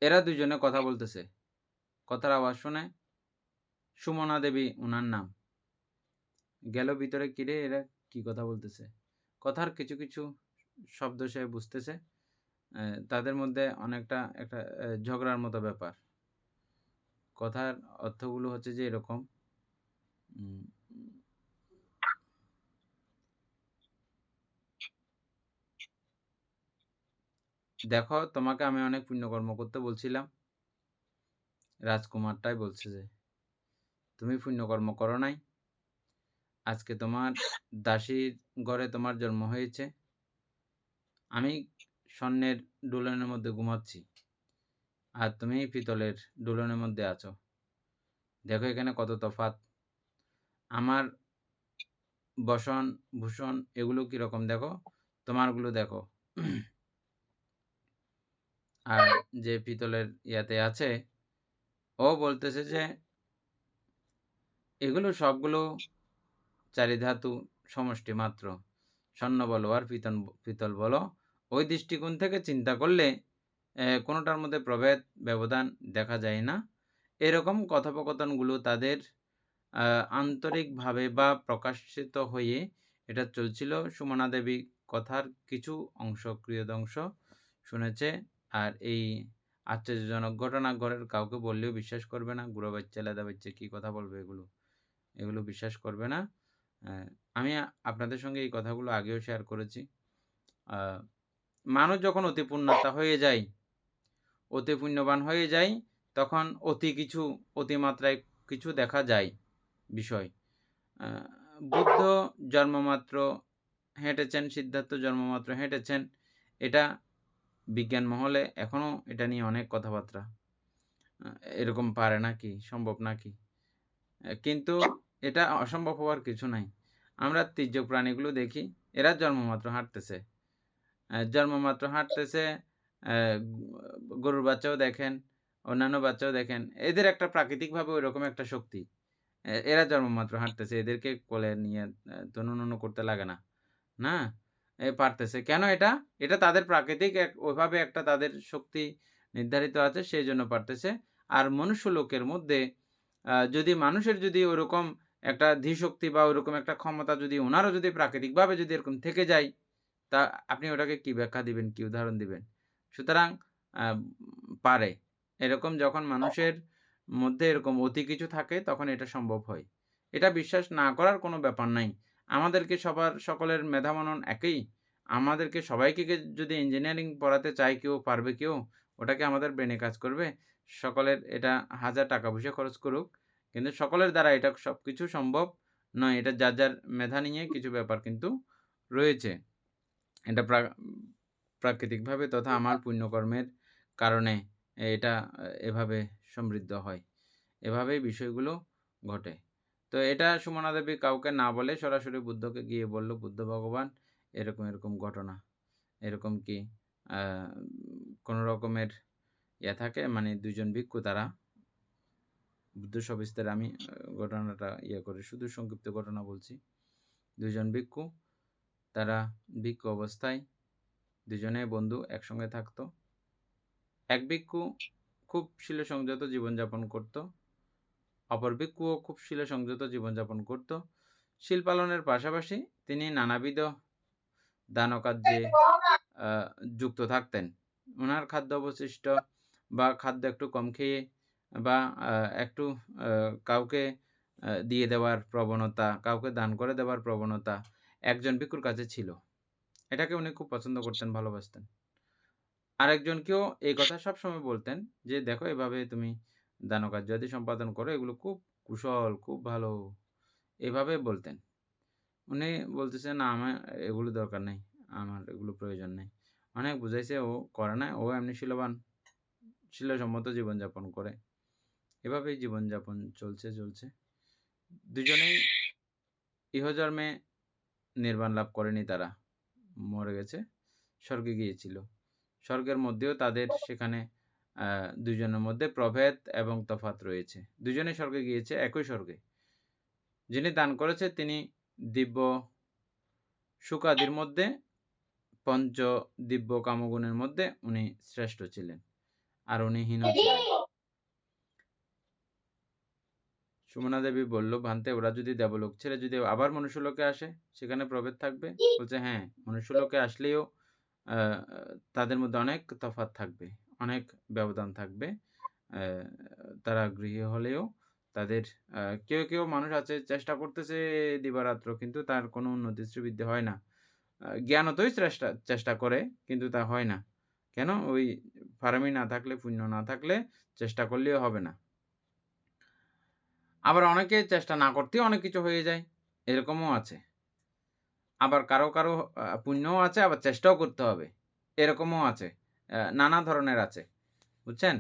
এরা দুজনে কথা বলতেছে, কথার আওয়াজ শুনে সুমনা দেবী ওনার নাম, গেল ভিতরে, কিরে এরা কি কথা বলতেছে। কথার কিছু কিছু শব্দ সে বুঝতেছে, তাদের মধ্যে অনেকটা একটা ঝগড়ার মতো ব্যাপার। কথার অর্থগুলো হচ্ছে যে এরকম, উম, দেখো তোমাকে আমি অনেক পুণ্যকর্ম করতে বলছিলাম, রাজকুমারটাই বলছে যে তুমি পুণ্যকর্ম করো নাই, আজকে তোমার দাসীর ঘরে তোমার জন্ম হয়েছে, আমি স্বর্ণের ডুলনের মধ্যে ঘুমাচ্ছি আর তুমি পিতলের ডুলনের মধ্যে আছো। দেখো এখানে কত তফাৎ। আমার বসন ভূষণ এগুলো কিরকম দেখো, তোমারগুলো দেখো। আর যে পিতলের ইয়াতে আছে ও বলতেছে যে এগুলো সবগুলো চারিধাতু সমষ্টি মাত্র, স্বর্ণ বলো আর পিতল বলো, ওই দৃষ্টিকোণ থেকে চিন্তা করলে কোনোটার মধ্যে প্রভেদ ব্যবধান দেখা যায় না। এরকম কথোপকথনগুলো তাদের আন্তরিকভাবে বা প্রকাশিত হয়ে এটা চলছিল। সুমনা দেবী কথার কিছু অংশ ক্রিয়দংশ শুনেছে, আর এই আশ্চর্যজনক ঘটনা ঘরের কাউকে বললেও বিশ্বাস করবে না। বুড়ো বাচ্চা লেদা বাচ্চা কী কথা বলবে, এগুলো বিশ্বাস করবে না। আমি আপনাদের সঙ্গে এই কথাগুলো আগেও শেয়ার করেছি। মানুষ যখন অতি পুণ্যাত্মা হয়ে যায়, অতি পুণ্যবান হয়ে যায়, তখন অতিমাত্রায় কিছু দেখা যায় বিষয়। বুদ্ধ জন্মমাত্র হেঁটেছেন, সিদ্ধার্থ জন্মমাত্র হেঁটেছেন, এটা বিজ্ঞান মহলে এখনো এটা নিয়ে অনেক কথাবার্তা। এরকম পারে নাকি, সম্ভব নাকি? কিন্তু এটা অসম্ভব হওয়ার কিছু নাই। আমরা তীর্য প্রাণীগুলো দেখি, এরা জন্মমাত্র হাঁটতেছে, গরুর বাচ্চাও দেখেন, অন্যান্য বাচ্চাও দেখেন, এদের একটা প্রাকৃতিকভাবে ওইরকম একটা শক্তি। এরা জন্মমাত্র হাঁটতেছে, এদেরকে কোলে নিয়ে তনুনু করতে লাগে না, না পারতেছে কেন? এটা তাদের প্রাকৃতিক ওইভাবে একটা তাদের শক্তি নির্ধারিত আছে, সেই জন্য পারতেছে। আর মনুষ্য লোকের মধ্যে যদি মানুষের যদি ওরকম একটা ধীশক্তি বা ওরকম একটা ক্ষমতা যদি ওনারও যদি প্রাকৃতিকভাবে যদি এরকম থেকে যায়, তা আপনি ওটাকে কি ব্যাখ্যা দিবেন, কি উদাহরণ দিবেন? সুতরাং পারে এরকম, যখন মানুষের মধ্যে এরকম অতি কিছু থাকে তখন এটা সম্ভব হয়। এটা বিশ্বাস না করার কোনো ব্যাপার নাই। আমাদেরকে সকলের মেধা মনন একই। আমাদেরকে সবাইকে যদি ইঞ্জিনিয়ারিং পড়াতে চায় কেউ, পারবে কেউ? ওটাকে আমাদের ব্রেনে কাজ করবে? সকলের এটা হাজার টাকা পয়সা খরচ করুক, কিন্তু সকলের দ্বারা এটা সবকিছু সম্ভব নয়। এটা যার যার মেধা নিয়ে কিছু ব্যাপার কিন্তু রয়েছে। এটা প্রাকৃতিকভাবে তথা আমার পুণ্যকর্মের কারণে এটা এভাবে সমৃদ্ধ হয়, এভাবেই বিষয়গুলো ঘটে। তো এটা সুমনা দেবী কাউকে না বলে সরাসরি বুদ্ধকে গিয়ে বলল, বুদ্ধ ভগবান এরকম এরকম ঘটনা, এরকম কি কোনো রকমের ইয়ে থাকে, মানে দুইজন ভিক্ষু, তারা বুদ্ধ সবিস্তারে আমি ঘটনাটা করে শুধু সংক্ষিপ্ত ঘটনা বলছি। দুইজন ভিক্ষু, তারা ভিক্ষু অবস্থায় দুজনে বন্ধু একসঙ্গে থাকতো। এক ভিক্ষু খুব শীল সংযত জীবনযাপন করত, অপর ভিক্ষুও খুব শীল সংযত জীবনযাপন করত। শীল পালনের পাশাপাশি তিনি নানাবিধ দানকার্যে যুক্ত থাকতেন। ওনার খাদ্য অবশিষ্ট বা খাদ্য একটু কম খেয়ে বা একটু কাউকে দিয়ে দেওয়ার প্রবণতা, কাউকে দান করে দেওয়ার প্রবণতা একজন ভিক্ষুর কাছে ছিল। এটাকে উনি খুব পছন্দ করতেন, ভালোবাসতেন। আরেকজনকেও এই কথা সবসময় বলতেন যে দেখো এভাবে তুমি দানকার্য আদি সম্পাদন করো, এগুলো খুব কুশল, খুব ভালো, এভাবে বলতেন। উনি বলতেছে না, আমার এগুলো দরকার নেই, আমার এগুলো প্রয়োজন নেই। অনেক বুঝাইছে, ও করে না, ও এমনি শীলসম্মত জীবনযাপন করে। এভাবেই জীবনযাপন চলছে। দুজনেই ইহজন্মে নির্বাণ লাভ করেনি, তারা মরে গেছে, স্বর্গে গিয়েছিল। স্বর্গের মধ্যেও তাদের সেখানে দুজনের মধ্যে প্রভেদ এবং তফাৎ রয়েছে। দুজনে স্বর্গে গিয়েছে, একই স্বর্গে। যিনি দান করেছে তিনি দিব্য সুখাদির মধ্যে, পঞ্চ দিব্য কামগুণের মধ্যে উনি শ্রেষ্ঠ ছিলেন, আর উনি হীন ছিলেন। সুমনা দেবী বলল, ভান্তে ওরা যদি দেবলোক ছেড়ে যদি আবার মনুষ্যলোকে আসে, সেখানে প্রভেদ থাকবে? বলছে হ্যাঁ, মনুষ্যলোকে আসলেও তাদের মধ্যে অনেক তফাৎ থাকবে, অনেক ব্যবধান থাকবে। তারা গৃহী হলেও তাদের কেউ কেউ মানুষ আছে চেষ্টা করতেছে দিবারাত্র, কিন্তু তার কোনো উন্নতি শ্রীবৃদ্ধি হয় না। জ্ঞানতই চেষ্টা চেষ্টা করে, কিন্তু তা হয় না। কেন? ওই ফার্মি না থাকলে, পুণ্য না থাকলে চেষ্টা করলেও হবে না। আবার অনেকে চেষ্টা না করতেই অনেক কিছু হয়ে যায়, এরকমও আছে। আবার কারো কারো পুণ্যও আছে, আবার চেষ্টাও করতে হবে, এরকমও আছে। নানা ধরনের আছে, বুঝছেন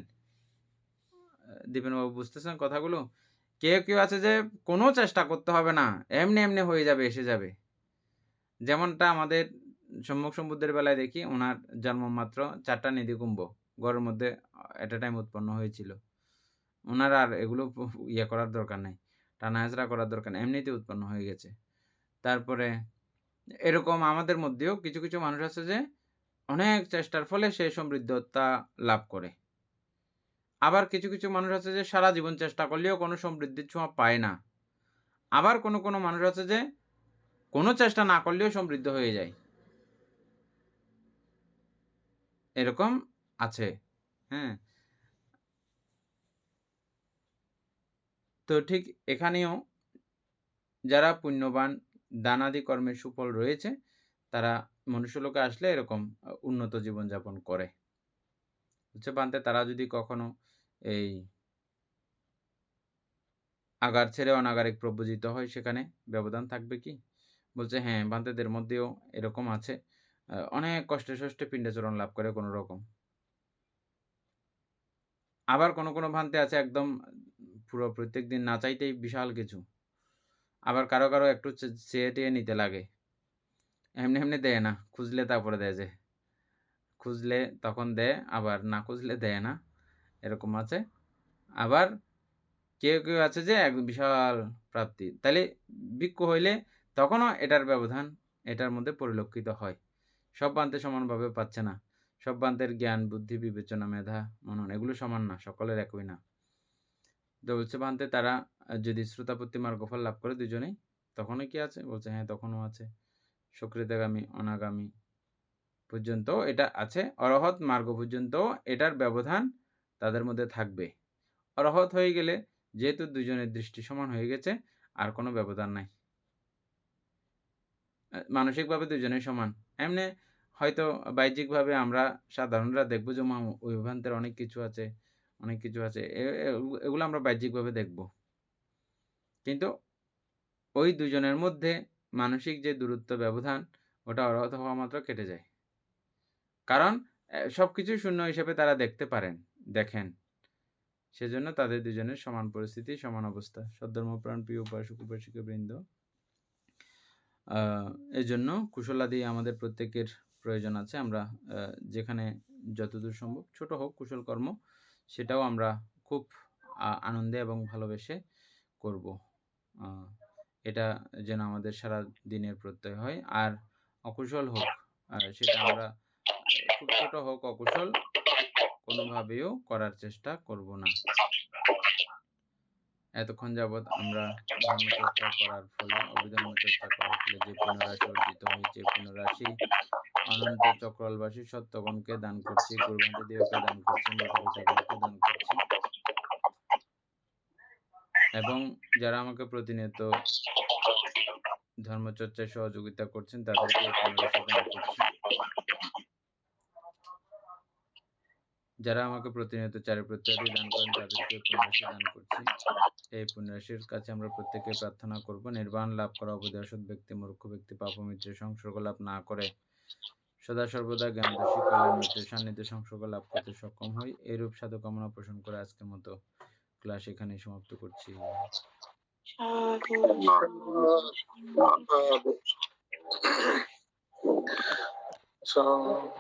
দীপেনবাবু? বুঝতেছেন কথাগুলো? কেউ কেউ আছে যে কোনো চেষ্টা করতে হবে না, এমনি এমনি হয়ে যাবে, এসে যাবে। যেমনটা আমাদের সম্মুখ সম্বুদ্ধের বেলায় দেখি, ওনার জন্ম মাত্র 4টা নিধিকুম্ভ ঘরের মধ্যে এট এ টাইম উৎপন্ন হয়েছিল। ওনার আর এগুলো ইয়ে করার দরকার নেই, টানা হেঁচড়া করার দরকার নেই, এমনিতে উৎপন্ন হয়ে গেছে। তারপরে এরকম আমাদের মধ্যেও কিছু কিছু মানুষ আছে যে অনেক চেষ্টার ফলে সে সমৃদ্ধতা লাভ করে। আবার কিছু কিছু মানুষ আছে যে সারা জীবন চেষ্টা করলেও কোনো সমৃদ্ধির ছোঁয়া পায় না। আবার কোনো কোনো মানুষ আছে যে কোনো চেষ্টা না করলেও সমৃদ্ধ হয়ে যায়, এরকম আছে। হ্যাঁ, তো ঠিক এখানেও যারা পুণ্যবান, দানাদি কর্মের সুফল রয়েছে, তারা মনুষ্যলোকে আসলে এরকম উন্নত জীবনযাপন করে। বুঝতে পারতে? তারা যদি কখনো এই আগার ছেড়ে অনাগারিক প্রব্রজিত হয়, সেখানে ব্যবধান থাকবে কি? বলছে হ্যাঁ, বান্তেদের মধ্যেও এরকম আছে, অনেক কষ্টে সষ্টে পিণ্ডাচরণ লাভ করে কোনো রকম। আবার কোনো কোনো ভান্তে আছে একদম পুরো প্রত্যেক দিন না চাইতেই বিশাল কিছু। আবার কারো কারো একটু চেয়ে টেয়ে নিতে লাগে, এমনি এমনি দেয় না, খুঁজলে তারপরে দেয়, যে খুঁজলে তখন দেয়, আবার না খুঁজলে দেয় না, এরকম আছে। আবার কেউ কেউ আছে যে এক বিশাল প্রাপ্তি, তাহলে ভিক্ষু হইলে তখনও এটার ব্যবধান এটার মধ্যে পরিলক্ষিত হয়। সব বান্তে সমানভাবে পাচ্ছে না, সব বান্তের জ্ঞান, বুদ্ধি, বিবেচনা, মেধা, মনন এগুলো সমান না, সকলের একই না। তো বলছে বান্তে তারা যদি শ্রোতাপত্তি মার্গফল লাভ করে দুজনেই, তখনও কি আছে? বলছে হ্যাঁ, তখনও আছে। সুকৃতগামী, অনাগামী পর্যন্ত এটা আছে, অরহৎ মার্গ পর্যন্ত এটার ব্যবধান তাদের মধ্যে থাকবে। অরহৎ হয়ে গেলে যেহেতু দুজনের দৃষ্টি সমান হয়ে গেছে, আর কোনো ব্যবধান নাই, মানসিকভাবে দুজনেই সমান। এমনি হয়তো বাহ্যিকভাবে আমরা সাধারণরা দেখবো যে ওই ভান্তের অনেক কিছু আছে, অনেক কিছু আছে, এগুলো আমরা বাহ্যিকভাবে দেখব, কিন্তু ওই দুজনের মধ্যে মানসিক যে দূরত্ব ব্যবধান, ওটা অরহৎ হওয়া মাত্র কেটে যায়। কারণ সবকিছু শূন্য হিসেবে তারা দেখতে পারেন, দেখেন, সেজন্য তাদের দুজনের সমান পরিস্থিতি, সমান অবস্থা। সদ্ধর্মপ্রাণ প্রিয় উপাসক উপাসিকা বৃন্দ, এই জন্য কুশলাদি আমাদের প্রত্যেকের প্রয়োজন আছে। আমরা যেখানে যতদূর সম্ভব ছোট হোক কুশল কর্ম, সেটাও আমরা খুব আনন্দে এবং ভালোবেসে করব। এটা যেন আমাদের সারা দিনের প্রত্যয় হয়। আর অকুশল হোক, সেটা আমরা খুব ছোট হোক, অকুশল কোনোভাবেও করার চেষ্টা করব না। এতক্ষণ যাবৎ আমরা ধর্মচর্চা করার ফলে, অভিধর্ম চর্চা করার ফলে যে পুনরাশি অর্জিত হয়েছে, পুনরাশি অনন্ত চক্রলবাসী সত্যগণকে দান করছি, গুরুভান্তে দেবকে দান করছি, মাতা পিতাগণকে দান করছি, এবং যারা আমাকে প্রতিনিয়ত ধর্মচর্চায় সহযোগিতা করছেন তাদেরকে পুনরাশি দান করছি। যারা আমাকে প্রতিনিয়ত চারিপ্রত্যাদি দান করেন তাদেরকে পুনরাশি দান করছি। এই পুণ্যরাশির কাছে আমরা প্রত্যেকে প্রার্থনা করব, নির্বাণ লাভ করা অবদেশত ব্যক্তি, মূর্খ ব্যক্তি পাপমিত্রের সংসর্গ লাভ না করে সদা সর্বদা জ্ঞানদর্শী কল্যাণ মিত্রের সান্নিধ্যে সংসর্গ লাভ করতে সক্ষম হয়। এইরূপ সাধু কামনা পোষণ করে আজকের মতো ক্লাস এখানেই সমাপ্ত করছি। সাধু